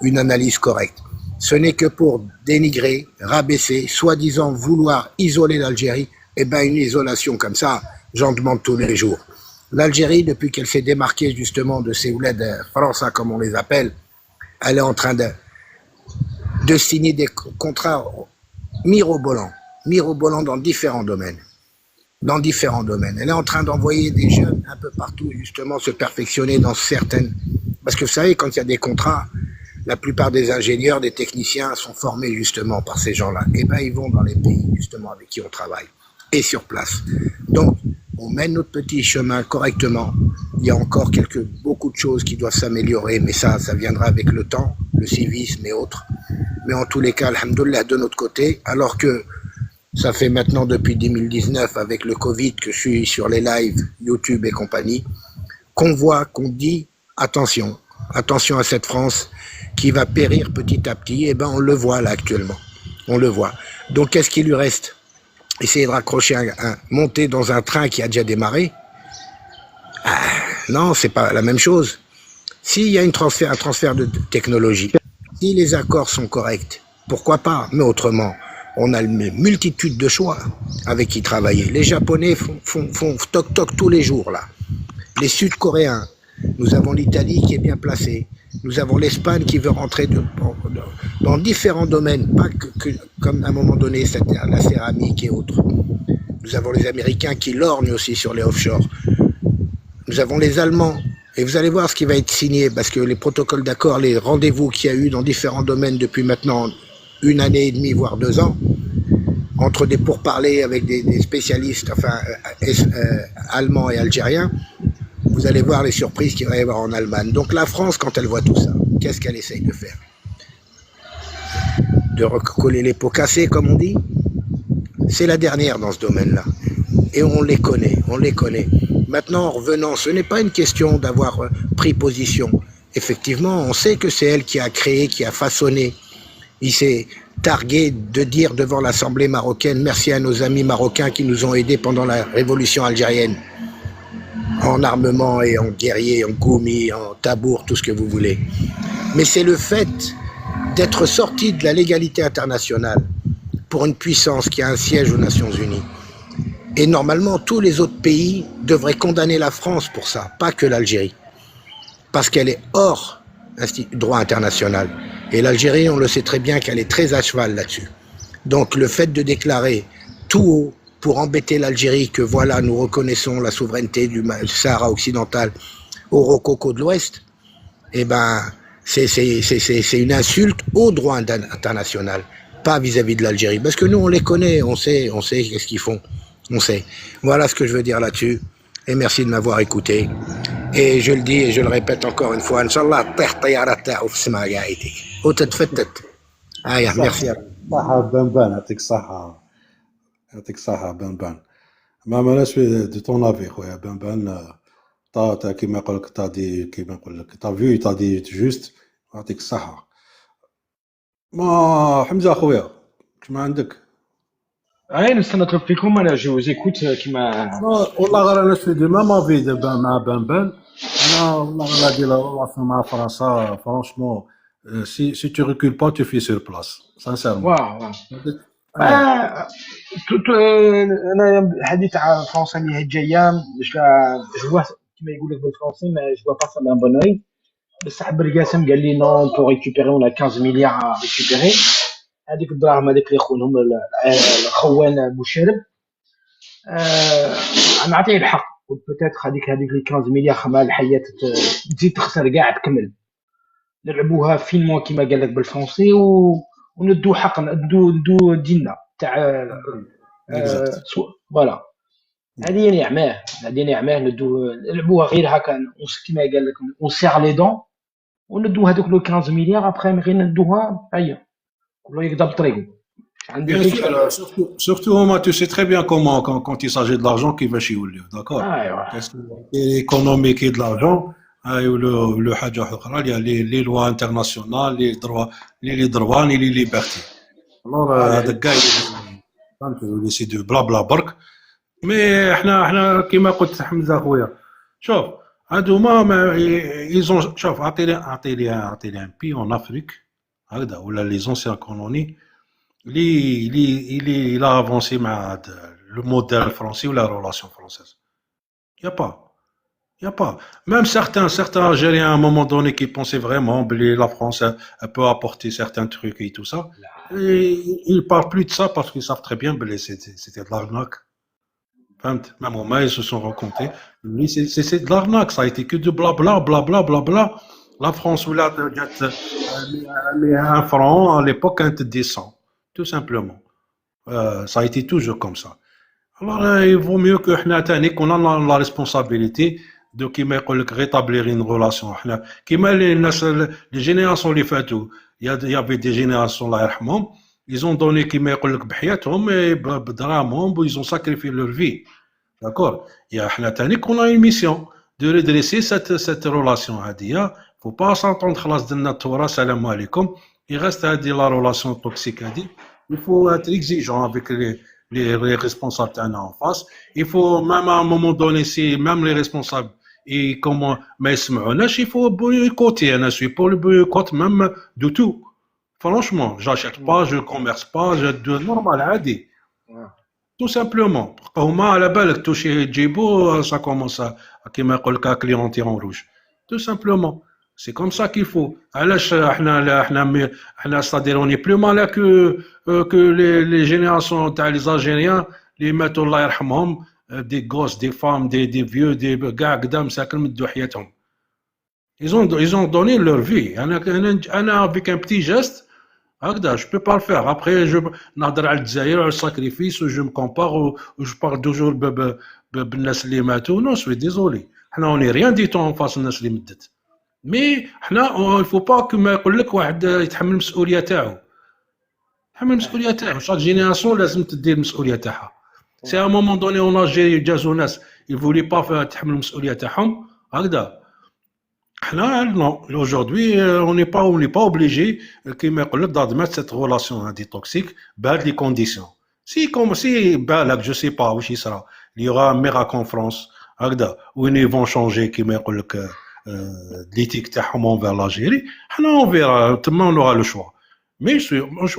une analyse correcte. Ce n'est que pour dénigrer, rabaisser, soi-disant vouloir isoler l'Algérie. Eh bien, une isolation comme ça, j'en demande tous les jours. L'Algérie, depuis qu'elle s'est démarquée justement de ces ouleds français, comme on les appelle, elle est en train de signer des contrats mirobolants dans différents domaines. Elle est en train d'envoyer des jeunes un peu partout, justement, se perfectionner dans certaines... Parce que vous savez, quand il y a des contrats, la plupart des ingénieurs, des techniciens sont formés justement par ces gens-là. Et ben ils vont dans les pays justement avec qui on travaille et sur place. Donc on mène notre petit chemin correctement. Il y a encore beaucoup de choses qui doivent s'améliorer, mais ça viendra avec le temps, le civisme et autres. Mais en tous les cas, alhamdoulilah, de notre côté, alors que ça fait maintenant depuis 2019 avec le Covid que je suis sur les lives YouTube et compagnie, qu'on voit, qu'on dit attention à cette France qui va périr petit à petit. Et ben on le voit là actuellement, on le voit. Donc qu'est-ce qui lui reste? Essayer de raccrocher monter dans un train qui a déjà démarré? Non, c'est pas la même chose. S'il y a un transfert de technologie, si les accords sont corrects, pourquoi pas? Mais autrement, on a une multitude de choix avec qui travailler. Les Japonais font toc-toc tous les jours là. Les Sud-Coréens, nous avons l'Italie qui est bien placée. Nous avons l'Espagne qui veut rentrer dans différents domaines, pas que comme à un moment donné, c'était la céramique et autres. Nous avons les Américains qui lorgnent aussi sur les offshore. Nous avons les Allemands. Et vous allez voir ce qui va être signé, parce que les protocoles d'accord, les rendez-vous qu'il y a eu dans différents domaines depuis maintenant 1 année et demie, voire 2 ans, entre des pourparlers avec des spécialistes, allemands et algériens, vous allez voir les surprises qu'il va y avoir en Allemagne. Donc la France, quand elle voit tout ça, qu'est-ce qu'elle essaye de faire? De recoller les pots cassés, comme on dit? C'est la dernière dans ce domaine-là. Et on les connaît, on les connaît. Maintenant, en revenant, ce n'est pas une question d'avoir pris position. Effectivement, on sait que c'est elle qui a créé, qui a façonné. Il s'est targué de dire devant l'Assemblée marocaine, merci à nos amis marocains qui nous ont aidés pendant la révolution algérienne. En armement et en guerrier, en goumi, en tabour, tout ce que vous voulez. Mais c'est le fait d'être sorti de la légalité internationale pour une puissance qui a un siège aux Nations Unies. Et normalement, tous les autres pays devraient condamner la France pour ça, pas que l'Algérie. Parce qu'elle est hors droit international. Et l'Algérie, on le sait très bien qu'elle est très à cheval là-dessus. Donc le fait de déclarer tout haut pour embêter l'Algérie que voilà, nous reconnaissons la souveraineté du Sahara occidental au rococo de l'Ouest, eh ben, c'est une insulte au droit international, pas vis-à-vis de l'Algérie. Parce que nous, on les connaît, on sait qu'est-ce qu'ils font. On sait. Voilà ce que je veux dire là-dessus. Et merci de m'avoir écouté. Et je le dis et je le répète encore une fois. Inch'Allah, merci. صحة بنبان يعطيك الصحة يعطيك الصحة بنبان ما لاش دو طون افي خويا بنبان تا كيما يقول لك تا دي كيما نقول لك تا فيو تا دي جوست يعطيك الصحة ما حمزة خويا كيما عندك نستنى فيكم انا جو زيكوت كيما والله غير انا شوي دو مام افي دابا مع بنبان انا والله غادي لا ريلاسيون مع فرنسا فرانشمون si tu recules pas tu fais sur place sincèrement واو انا الحديث تاع فرنسا اللي الجايه جو كيما يقول لك بالفرنسي ما جو با سا دان بون اوي بصح بالقاسم قال لي نو بو ريكوبيري اون 15 مليار ريكوبيري هذيك الدراهم هذيك اللي يخونهم الخوان بوشارب نعطيه الحق بوتيتر هذيك اللي 15 مليار خما الحياه تزيد تخسر كاع تكمل نلعبوها فيلمون كيما قال لك بالفرنسي وندو حق ندو ديننا تاع فوالا هذه نعماه ندو نلعبوها غير هكا كيما قال لك اون سير لي دون وندو هذوك لو 15 مليار ابخي غير ندوها هيا كل يقدر بطريقه Surtout, tu sais très bien comment, quand il s'agit de l'argent qui va chez Oulio, d'accord? Qu'est-ce que l'économie qui est de l'argent, le حاجة أخرى, il y a les lois internationales, les droits et les libertés. Alors, هذا كاع c'est de blabla برك. Mais احنا كيما قلت حمزة خويا, شوف هادوما ils ont شوف أعطي لي un pays en Afrique, هكذا ولا les anciennes colonies. Il a avancé le modèle français ou la relation française. Il n'y a pas. Même certains Algériens à un moment donné qui pensaient vraiment que la France elle peut apporter certains trucs et tout ça. Ils ne parlent plus de ça parce qu'ils savent très bien que c'était de l'arnaque. Même au moins, ils se sont racontés. C'est de l'arnaque, ça a été que de blabla, blabla, blabla. La France, là, mais 1 franc, à l'époque, un descend. Tout simplement. Ça a été toujours comme ça. Alors, il vaut mieux que qu'on a la responsabilité de rétablir une relation. Les générations les faites, il y avait des générations là, ils ont donné qui بحياتهم et بدراهمهم, ils ont sacrifié leur vie. D'accord? Il y a qu'on a une mission de redresser cette relation. Il ne faut pas s'entendre خلاص دنا التورا سلام عليكم. Il reste la relation toxique. Il faut être exigeant avec les responsables en face. Il faut même à un moment donné, si même les responsables et comment il faut boycotter. Je suis pour le boycott même de tout. Franchement, j'achète pas, je commerce pas, je de normal عادي. Tout simplement. هما على بالك توشي تجيبو ça commence à كيما يقول لك clienter en rouge. Tout simplement. C'est comme ça qu'il faut. علاش احنا c'est-à-dire on est plus malin que les générations تاع les Algériens اللي ماتوا الله يرحمهم, des gosses, des femmes, des vieux, des كاع قدام ساكن مدوا حياتهم. Ils ont donné leur vie. انا avec un petit geste هكذا je peux pas le faire. Après je نهضر على الجزائر على الساكريفيس و je me compare و je parle toujours بالناس اللي ماتوا. Non, je suis désolé. احنا on est rien du tout en face الناس اللي مدت. مي حنا الفو با كما يقول لك واحد يتحمل المسؤوليه تاعو. يتحمل المسؤوليه تاعو. شاك جينيراسيون لازم تدير المسؤوليه تاعها. سي ا مومون دوني اون الجيري جازو ناس يفولي با تحمل المسؤوليه تاعهم هكذا. حنا non, aujourd'hui on n'est pas obligé كما يقول لك d'admettre cette relation toxique بهاد لي كونديسيون. si بالك je sais pas واش يصرى il y aura un miracle en France هكذا وين ils vont changer كما يقول لك l'éthique تاعهم envers l'Algérie. حنا on verra, تما on aura le choix. Mais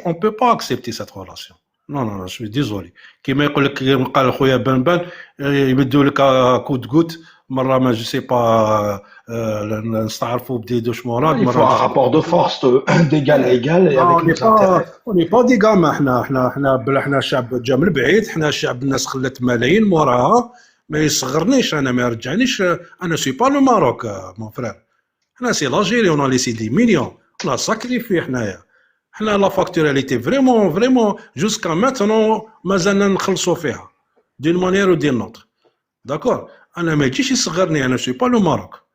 on peut pas accepter cette relation. Non, je suis désolé. كما يقول لك قال خويا بنبان يمدوا لك كود غوت مرة ما je sais pas نستعرفوا بديدوش مراد. Il faut un rapport de force d'égal à égal et avec nos intérêts. On n'est pas des gamins. احنا شعب جا من بعيد. احنا شعب الناس خلت ملايين موراها. ما يصغرنيش انا, ما يرجعنيش. انا سي با لو ماروك مون فرير. احنا سي لاجيري. on a laissé des millions. on a sacrifié حنايا. احنا لا فاكتور elle était vraiment jusqu'à maintenant مازالنا نخلصوا فيها d'une manière ou d'une autre. d'accord. انا ما يجيش يصغرني. انا سي با لو ماروك.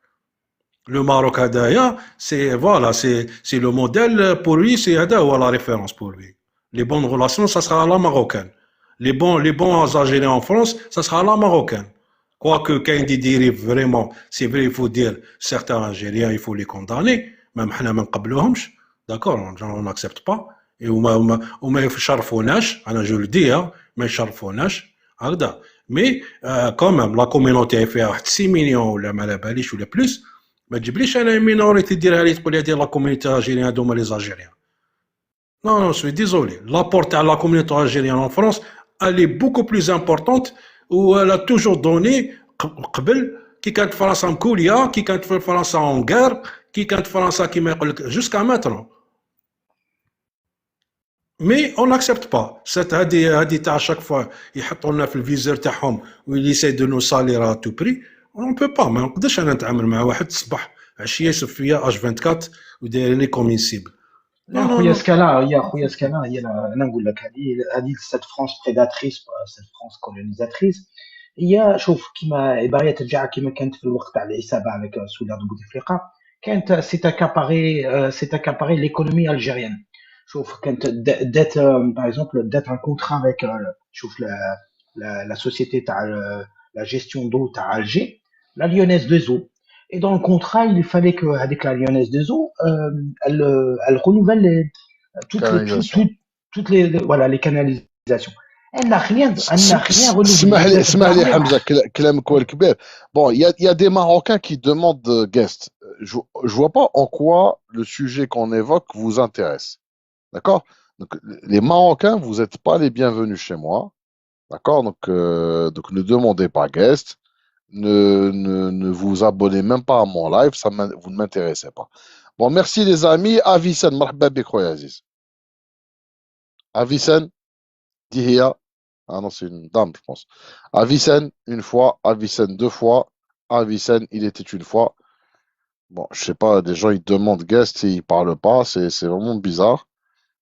Le Maroc هدايا c'est voilà, c'est le modèle pour lui. C'est هذا هو la référence pour lui. Les bonnes relations ça sera à la marocaine. Les bons Algériens en France ça sera à la marocaine. Quoique quand des dérives vraiment, c'est vrai, il faut dire certains Algériens il faut les condamner. même حنا ما نقبلوهمش. d'accord, on n'accepte pas. et وما يشرفوناش. انا je le dis, ما يشرفوناش هكذا. mais quand même la communauté فيها واحد 6 مليون ولا ما على باليش ولا بلوس. ما تجيبليش انا مينوريتي ديرها لي تقول لي هذه لا كوميونيتي الجيريان هذوما لي زالجيريان. non, je suis désolé. l'apport à la communauté algérienne en France elle est beaucoup plus importante où elle a toujours donné قبل كي كانت فرنسا مكوليه, كي كانت فرنسا en guerre, كي كانت فرنسا كيما يقول لك jusqu'à maintenant. mais on n'accepte pas cette هذه تاع chaque fois يحطوا لنا في الفيزور تاعهم ويليساي دو نو سالير ا تو بري. on peut pas. ما نقدرش انا نتعامل مع واحد صباح عشيه يصف فيا اش 24 ودايرني كوم سيبل. يا خويا سكانا هي انا نقول لك هذه cette France prédatrice, cette France colonisatrice. هي شوف كيما باغيه ترجع كيما كانت في الوقت تاع العصابه avec سوليدار دو بوتفليقه. كانت c'est accaparé l'économie algérienne. شوف كانت دات par exemple دات un contrat avec شوف la société تاع la gestion d'eau تاع Alger, la Lyonnaise des Eaux. Et dans le contrat, il fallait que avec la Lyonnaise des Eaux, elle renouvelle toutes les voilà les canalisations. Elle n'a rien renouvelé. اسمح لي حمزة كلامك هو الكبير. Bon, il y a des Marocains qui demandent guest. Je vois pas en quoi le sujet qu'on évoque vous intéresse. D'accord? Donc les Marocains, vous n'êtes pas les bienvenus chez moi. D'accord? Donc ne demandez pas guest. Ne vous abonnez même pas à mon live, vous ne m'intéressez pas. Bon, merci les amis. Avicenne, marhaba bik khoya Aziz. Avicenne, Dihia. Ah non, c'est une dame, je pense. Avicenne, une fois. Avicenne, 2 fois. Avicenne, il était une fois. Bon, je sais pas, des gens ils demandent guest et ils parlent pas, c'est vraiment bizarre.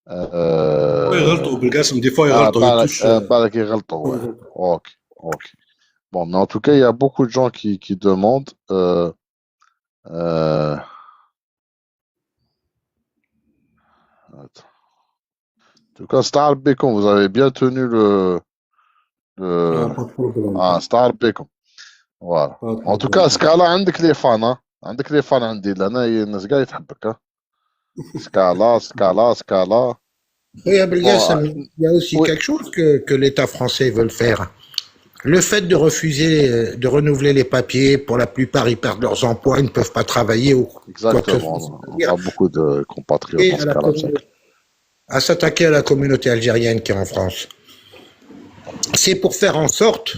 يغلطوا بالقاسم دي فوا Ah, يغلطوا يتوش بالك يغلطوا, ouais. Ok, ok. Bon, mais en tout cas, il y a beaucoup de gens qui demandent. Euh, attends. En tout cas, Star Bacon, vous avez bien tenu le... با بروبليم Ah, Star Bacon. Voilà. با En tout cas, بروبليم Scala, عندك les fans, hein. عندك les fans عندي لأن الناس قاعدة تحبك, hein. Scala, Scala, Scala. Oui, Bon, Abelgassem, il y a aussi oui, quelque chose que l'État français veut le faire. Le fait de refuser de renouveler les papiers, pour la plupart, ils perdent leurs emplois, ils ne peuvent pas travailler ou quoi que ce soit. exactement. On a beaucoup de compatriotes Et dans ce cas-là. C'est clair. à s'attaquer à la communauté algérienne qui est en France. C'est pour faire en sorte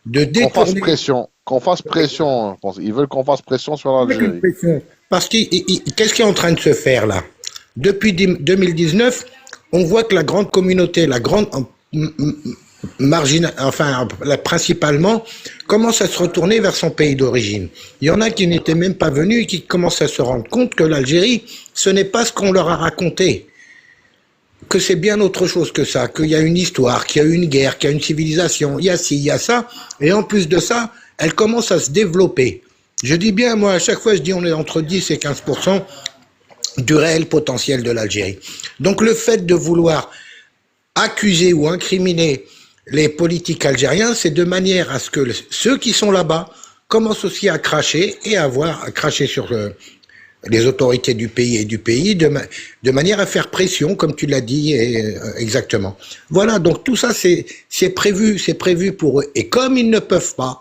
de Qu'on fasse détourner pression. Qu'on fasse pression, je pense. Ils veulent qu'on fasse pression sur avec une l'Algérie. pression. Parce qu'est-ce qui est en train de se faire là? Depuis 2019, on voit que la grande communauté, la grande enfin, principalement, commence à se retourner vers son pays d'origine. Il y en a qui n'étaient même pas venus et qui commencent à se rendre compte que l'Algérie, ce n'est pas ce qu'on leur a raconté. Que c'est bien autre chose que ça, qu'il y a une histoire, qu'il y a une guerre, qu'il y a une civilisation, il y a ci, il y a ça, et en plus de ça, elle commence à se développer. Je dis bien, moi, à chaque fois, je dis on est entre 10 et 15% du réel potentiel de l'Algérie. Donc le fait de vouloir accuser ou incriminer les politiques algériens, c'est de manière à ce que ceux qui sont là-bas commencent aussi à cracher et à cracher sur les autorités du pays de manière à faire pression, comme tu l'as dit exactement. Voilà, donc tout ça c'est prévu pour eux. Et comme ils ne peuvent pas,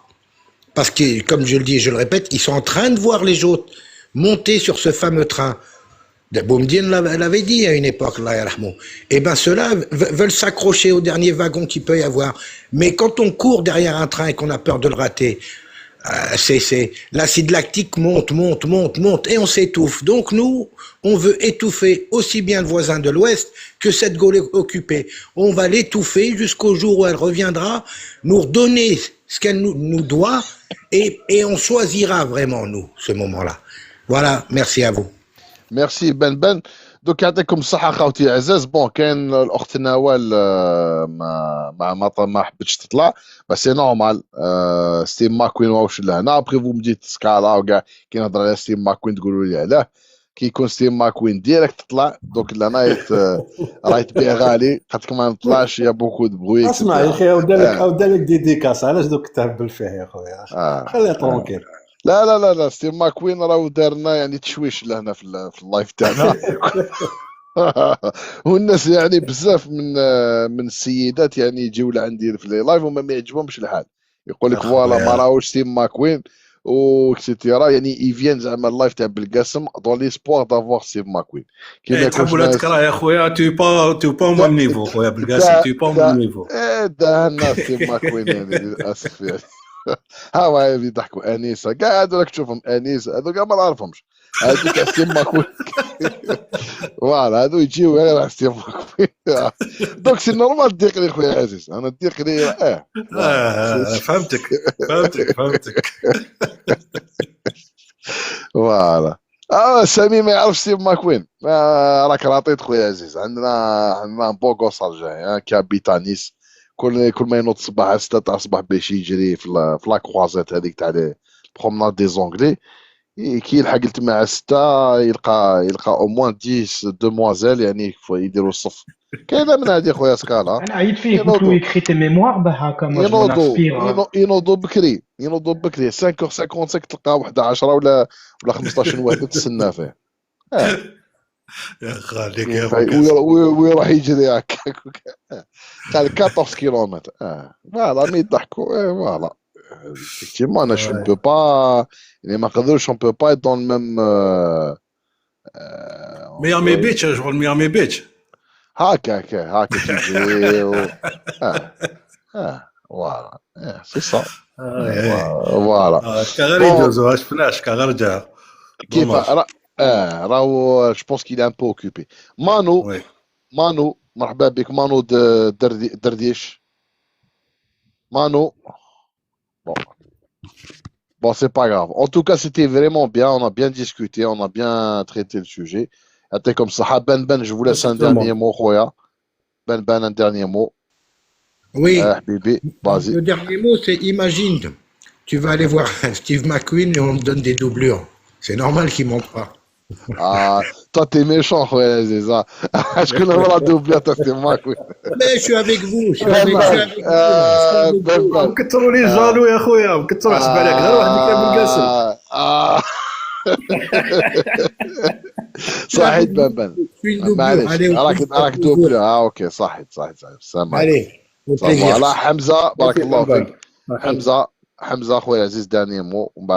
parce que comme je le dis et je le répète, ils sont en train de voir les autres monter sur ce fameux train. Boumediene l'avait dit à une époque, Allah yarhamou. Eh ben, ceux-là veulent s'accrocher au dernier wagon qu'il peut y avoir. Mais quand on court derrière un train et qu'on a peur de le rater, l'acide lactique monte, et on s'étouffe. Donc nous, on veut étouffer aussi bien le voisin de l'Ouest que cette Gaule occupée. On va l'étouffer jusqu'au jour où elle reviendra nous redonner ce qu'elle nous doit et on choisira vraiment, nous, ce moment-là. Voilà, merci à vous. ميرسي بن دوك يعطيكم الصحة خاوتي عزاز. بون كاين الأخت نوال ما حبتش تطلع بس سي نورمال. ستيم ماكوين واش لهنا ابخي فو مديت سكالا وكاع كي نهضر على ستيم ماكوين تقولوا لي علاه كي يكون ستيم ماكوين ديريكت تطلع دوك لهنا راهي تبيع غالي خاطر ما نطلعش يا بوكو دو بروي. اسمع يا اخي عاود لك ديديكاس علاش دوك تهبل فيه يا خويا خليه طرونكيل. لا ستيم ماكوين راهو دارنا يعني تشويش لهنا في اللايف تاعنا. والناس يعني بزاف من السيدات يعني يجيو لعندي في لي لايف وما ما يعجبهمش الحال يقول لك فوالا ما راهوش ستيم ماكوين و اكسيتيرا يعني يفيان زعما اللايف تاع بالقاسم دون ليسبوار دافوار ستيم ماكوين كي ما يكونش ولا تكره يا خويا تو با مون نيفو خويا بالقاسم تو با مون نيفو دهنا ستيم ماكوين يعني للاسف يعني. ها هو يضحكوا انيسه كاع هذوك تشوفهم انيسه هذوك ما نعرفهمش هذوك ستيم ماكوين. فوالا هذو يجيو غير ستيم ماكوين. دونك سي نورمال تديقلي خويا عزيز انا تديقلي فهمتك. فوالا سامي ما يعرفش ستيم ماكوين راك راطيت خويا عزيز. عندنا بوغوس الجاي كابيتان نيس كل ما ينوض الصباح على 6 تاع الصباح باش يجري في لاكروازيت هذيك تاع برومناد دي زونغلي كي يلحق تما على 6 يلقى او موان 10 دوموازيل يعني يديروا الصف. كاينه من هذه خويا سكالا. انا عيط فيه قلت له يكري تي ميموار باه هكا ينوضوا بكري 5:55 تلقى وحده 10 ولا 15 واحد تسنى فيه. يا خالك يا ويروح يجري هكاك قال 14 كيلومتر. فوالا مي يضحكوا فوالا effectivement je ne peux pas يعني ما نقدروش on peut pas être dans le même ميامي بيتش شغل ميامي بيتش هكا تجي فوالا سي صا فوالا كغير يجوزو شفناش كغير جا كيف راهو جو بونس كيل ان بو اوكوبي. مانو مرحبا بك مانو درديش مانو. Bon, c'est pas grave. En tout cas, c'était vraiment bien. On a bien discuté, on a bien traité le sujet. C'était comme ça. Ben, je vous laisse un dernier mot, Khoya. Ben, un dernier mot. Oui. Bibi, vas-y. Le dernier mot, c'est imagine, tu vas aller voir Steve McQueen et on te donne des doublures. C'est normal qu'il monte pas. Ah, toi, t'es méchant, ouais, c'est ça. Je connais pas la doublure, toi, c'est moi, oui. Mais je suis avec vous. مكثروا لي جالو يا خويا مكثروا حسب عليك غير واحد اللي كان بالقاسم صحيت بن معليش راك دوبلو اوكي صحيت سامع فوالا حمزه بارك الله فيك حمزه خويا العزيز dernier mot on va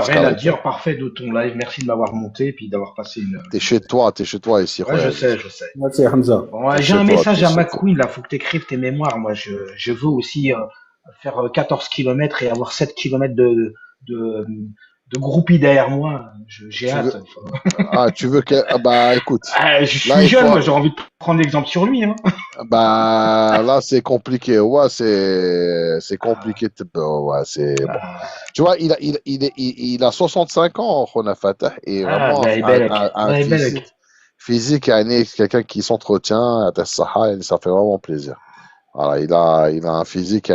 rien à dire, parfait de ton live, merci de m'avoir monté et puis d'avoir passé une. T'es chez toi ici. Ouais, je sais. Merci Hamza. Bon, j'ai un message à McQueen là, faut que t'écrives tes mémoires. Moi, je veux aussi faire 14 km et avoir 7 km de groupie derrière moi. J'ai hâte. Ah, tu veux que. Bah, écoute. Je suis jeune, moi, j'ai envie de prendre exemple sur lui. Hein. Bah, là, c'est compliqué. Ouais, c'est compliqué. Ouais, c'est. Bon. Tu vois, il a 65 ans, Khona Fatah, et vraiment un physique, quelqu'un qui s'entretient, ça fait vraiment plaisir. Voilà, il a un physique,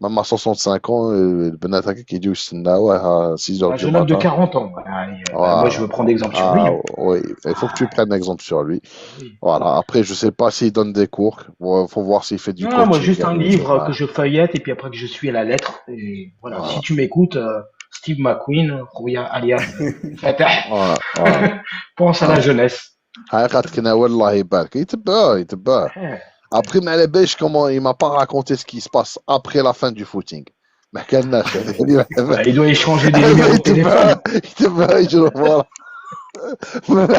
même à 65 ans, le Benatak qui dit à 6 heures du matin. Un jeune homme de 40 ans. Moi, je veux prendre exemple sur lui. Oui, il faut que tu prennes exemple sur lui. Voilà. Après, je sais pas s'il donne des cours. Il faut voir s'il fait du coaching. Non, moi, juste un livre que je feuillette et puis après que je suis à la lettre. Et voilà. Si tu m'écoutes, Steve McQueen, Rouya Alia, Fatah, pense à la jeunesse. Après, Malabèche, comment il m'a pas raconté ce qui se passe après la fin du footing. Il doit échanger des numéros de téléphone. Voilà.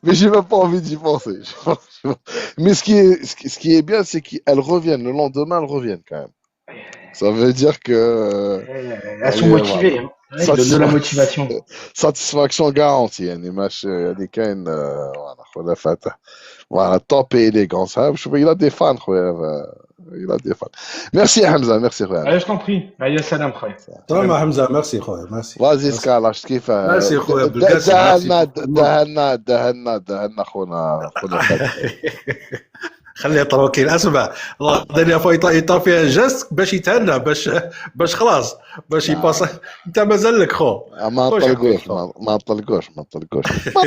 Mais j'ai même pas envie d'y penser. Mais ce qui est bien, c'est qu'elles reviennent. Le lendemain, elles reviennent quand même. Ça veut dire que. Elles sont motivées. Hein. De la motivation. Satisfaction garantie. Il y a des cas, voilà, top et élégant. Il a des fans, il a des fans. Merci Hamza, merci frère. Allez, je t'en prie. Allez, salam frère. Salam Hamza, merci frère, merci. Vas-y Skalash, كيف merci خويا دهنا خونا خليه تروكيل اسمع الله دنيا فايطه فيها جست باش يتهنى باش خلاص باش يباص انت مازال لك خو ما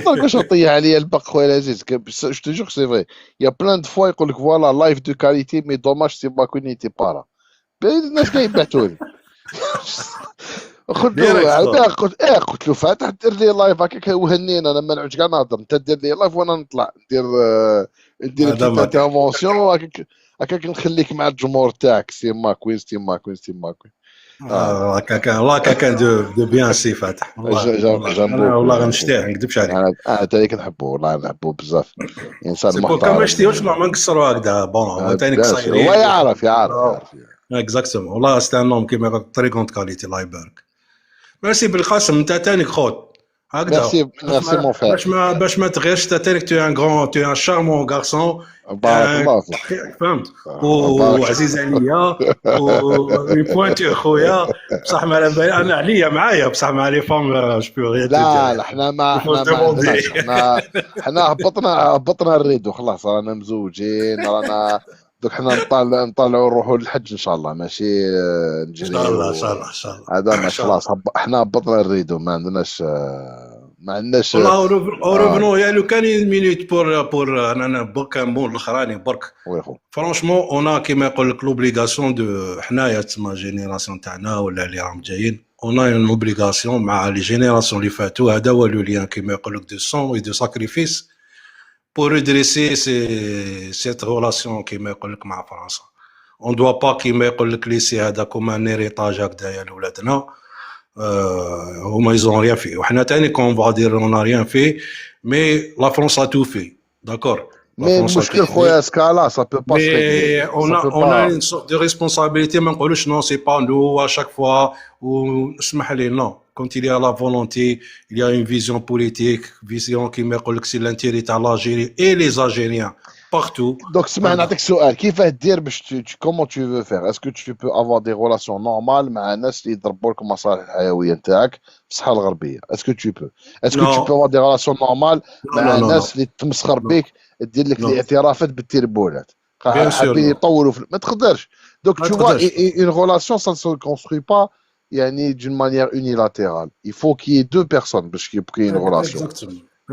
طلقوش عطيه عليا البق خويا العزيز جو te jure que c'est vrai il y a plein de fois يقول لك voilà live de qualité mais dommage c'est pas qu'on n'était pas là الناس كيبعثوا قلت له فاتح دير لي لايف هكاك وهنينا انا ما نعودش كاع نهضر انت دير لي لايف وانا نطلع ندير انترفونسيون هكاك نخليك مع الجمهور تاعك ستيم ماكوين الله كان دو بيان سي فاتح والله غنشتيه ما نكذبش عليك انا تاني كنحبو والله نحبو بزاف انسان محترم ما نشتيوش ما نقصروا هكذا بون تاني قصيرين هو يعرف اكزاكتومون والله سي ان نوم كيما طري كونت كاليتي الله يبارك ميرسي بالقاسم انت تاني خوت هكذا ميرسي مون فير باش ما تغيرش انت تاني تو ان غران تو ان شارمون غارسون فهمت وعزيز عليا وبوينتو خويا بصح ما على بالي انا عليا معايا بصح مع لي فام جو بو ريال لا حنا هبطنا الريدو خلاص رانا مزوجين رانا دوك حنا نطلعوا نروحوا للحج ان شاء الله ماشي نجري ان شاء الله هذا خلاص حنا هبطنا الريدو ما عندناش اورفنو يا لو كان مينوت بور انا برك نبون الاخراني برك فرانشمون انا كيما يقول لك لوبليغاسيون دو حنايا تما جينيراسيون تاعنا ولا اللي راهم جايين انا اون اوبليغاسيون مع لي جينيراسيون اللي فاتوا هذا هو لو ليان كيما يقول لك دو سون و دو ساكريفيس pour redresser cette relation كيما يقول لك مع فرنسا. On doit pas كيما يقول لك ليسي هذا كوم ان هيريتاج هكذايا لولادنا هما ils ont rien fait وحنا تاني كون va dire on a rien fait mais la France a tout fait d'accord mais مشكل خويا سكالا ça peut pas se régler on a une sorte de responsabilité ما نقولوش non c'est pas nous à chaque fois واسمح لي نو كونت il y a la volonté il y a une vision politique vision كيما يقول لك سي l'intérêt تاع l'Algérie et les Algériens partout. Donc اسمع نعطيك سؤال كيفاه دير باش comment tu veux faire est-ce que tu peux avoir des relations normales مع الناس اللي يضربوا لك المصالح الحيويه نتاعك في الصحراء الغربيه est-ce que tu peux est-ce que tu peux avoir des relations normales مع الناس اللي تمسخر بك دير لك الاعترافات بالتربولات حابين يطولوا ما تقدرش donc tu vois une relation ça ne se construit pas يعني d'une manière unilatérale il faut qu'il y ait deux personnes باش يبقى une relation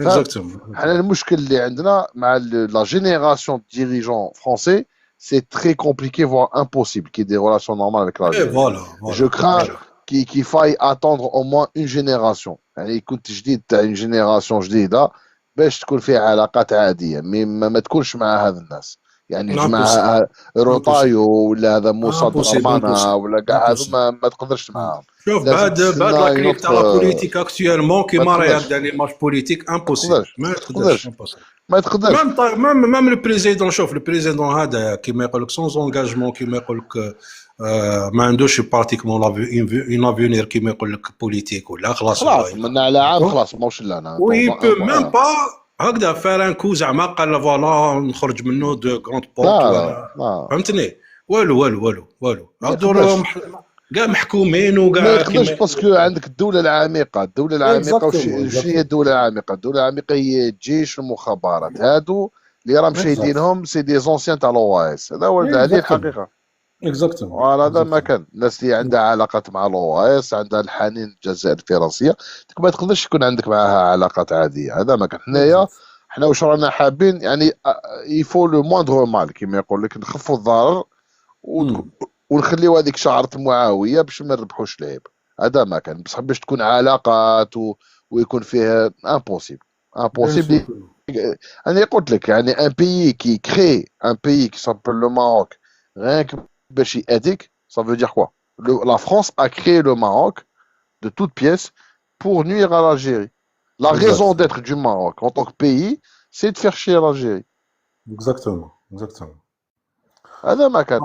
exactement حنا المشكل اللي عندنا مع la génération de dirigeants français c'est très compliqué voire impossible qu'il y ait des relations normales avec l'Algérie. Voilà. Je crains qu'il faille attendre au moins une génération يعني يكون تجديد تاع une génération جديده باش تكون فيها علاقات عاديه ما تكونش مع هذا الناس يعني جماعه روطايو ولا هذا موسى ضرمانه ولا كاع هذو ما تقدرش معاهم. شوف بعد لا كليك تاع لا بوليتيك اكتويلمون كيما راهي هكذا لي ماتش بوليتيك امبوسيبل ما تقدرش ميم لو بريزيدون شوف لو بريزيدون هذا كيما يقول لك سون انغاجمون كيما يقول لك ما عندوش براتيكمون اون افونير كيما يقول لك بوليتيك ولا خلاص من على عام خلاص ماهوش لنا وي بو ميم با هكذا فارانكو زعما قال فوالا نخرج منه دو غروند بورت فهمتني والو هادو كاع محكومين وكاع ما يقدرش باسكو عندك الدوله العميقه وشنو هي الدوله العميقه؟ الدوله العميقه هي الجيش والمخابرات هادو اللي راهم شايدينهم سي دي زونسيان تاع لو اس هذا هو هذه الحقيقه اكزاكتومون هذا ما كان الناس اللي عندها علاقات مع لو اس عندها الحنين الجزائر الفرنسيه ما تقدرش يكون عندك معها علاقات عاديه هذا ما كان حنا واش رانا حابين يعني يفو لو موندغ مال كيما يقول لك نخفوا الضرر ونخليو هذيك شعرة معاويه باش ما نربحوش لعيب هذا ما كان بصح باش تكون علاقات ويكون فيها امبوسيبل انا قلت لك يعني ان بيي كي كري ان بيي كي سابيل لو ماروك غير باش يأذيك ça veut dire quoi la France a créé le Maroc de toutes pièces pour nuire à l'Algérie. La raison d'être du Maroc en tant que pays, c'est de faire chier l'Algérie. Exactement. هذا ما كان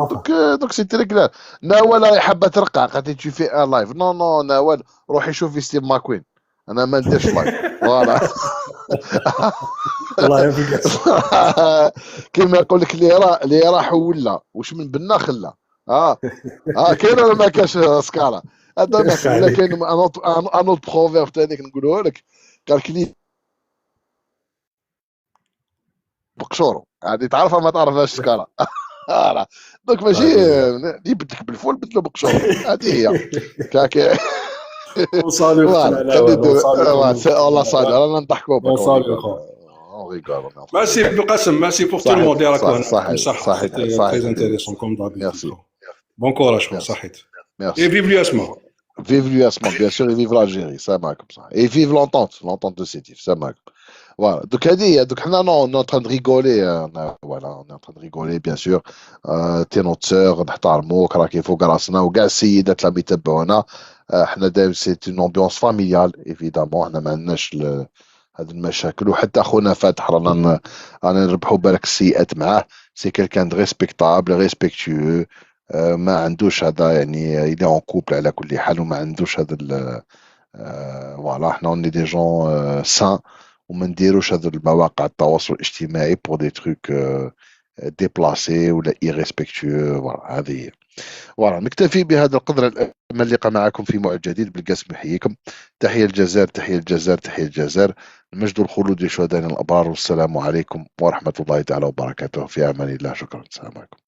donc c'est très clair. ناوال راهي حابه ترقع قالت tu fais un live non ناوال روحي شوفي ستيف ماكوين انا ما نديرش لايف فوالا الله يعافيك كيما يقول لك اللي راح ولا واش من بنا خلا كاين ولا ما كاش سكالا هذا ما كاين كاين ان اوت بروفيرب ثاني نقولوه لك قال لك لي بقشورو هذه تعرفها ما تعرفهاش سكالا دونك ماشي يبدلك بالفول بدلو بقشورو هذه هي كاكي وصالي والله صالي رانا نضحكوا ماشي بالقسم ماشي بور تو الموند راك صحيح تري انتريسون كوم دابيتود بون كوراج صحيت اي فيف لو vive l'USMA bien sûr et vive l'Algérie ça marque comme ça et vive l'entente de Sétif ça marque voilà donc on est en train de rigoler on est en train de rigoler bien sûr t'es notre sœur نحترموك راكي فوق راسنا وكاع السيدات اللي يتبعونا احنا دايما سي اون امبيونس فاميليال ايفيدامون احنا ما عندناش هاد المشاكل وحتى اخونا فاتح رانا نربحوا بالك السيئات معاه سي كيلكان دو ريسبكتابل ريسبكتيو ما عندوش هذا يعني الى اون كوبل على كل حال وما عندوش هذا فوالا احنا اوني دي جون سان وما نديروش هذا المواقع التواصل الاجتماعي بور دي تروك ديبلاسي ولا ايريسبكتيو فوالا هذه فوالا نكتفي بهذا القدر اللقاء معكم في موعد جديد بالقاسم يحييكم تحية الجزائر المجد والخلود لشهدائنا الابرار والسلام عليكم ورحمة الله تعالى وبركاته في امان الله شكرا السلام عليكم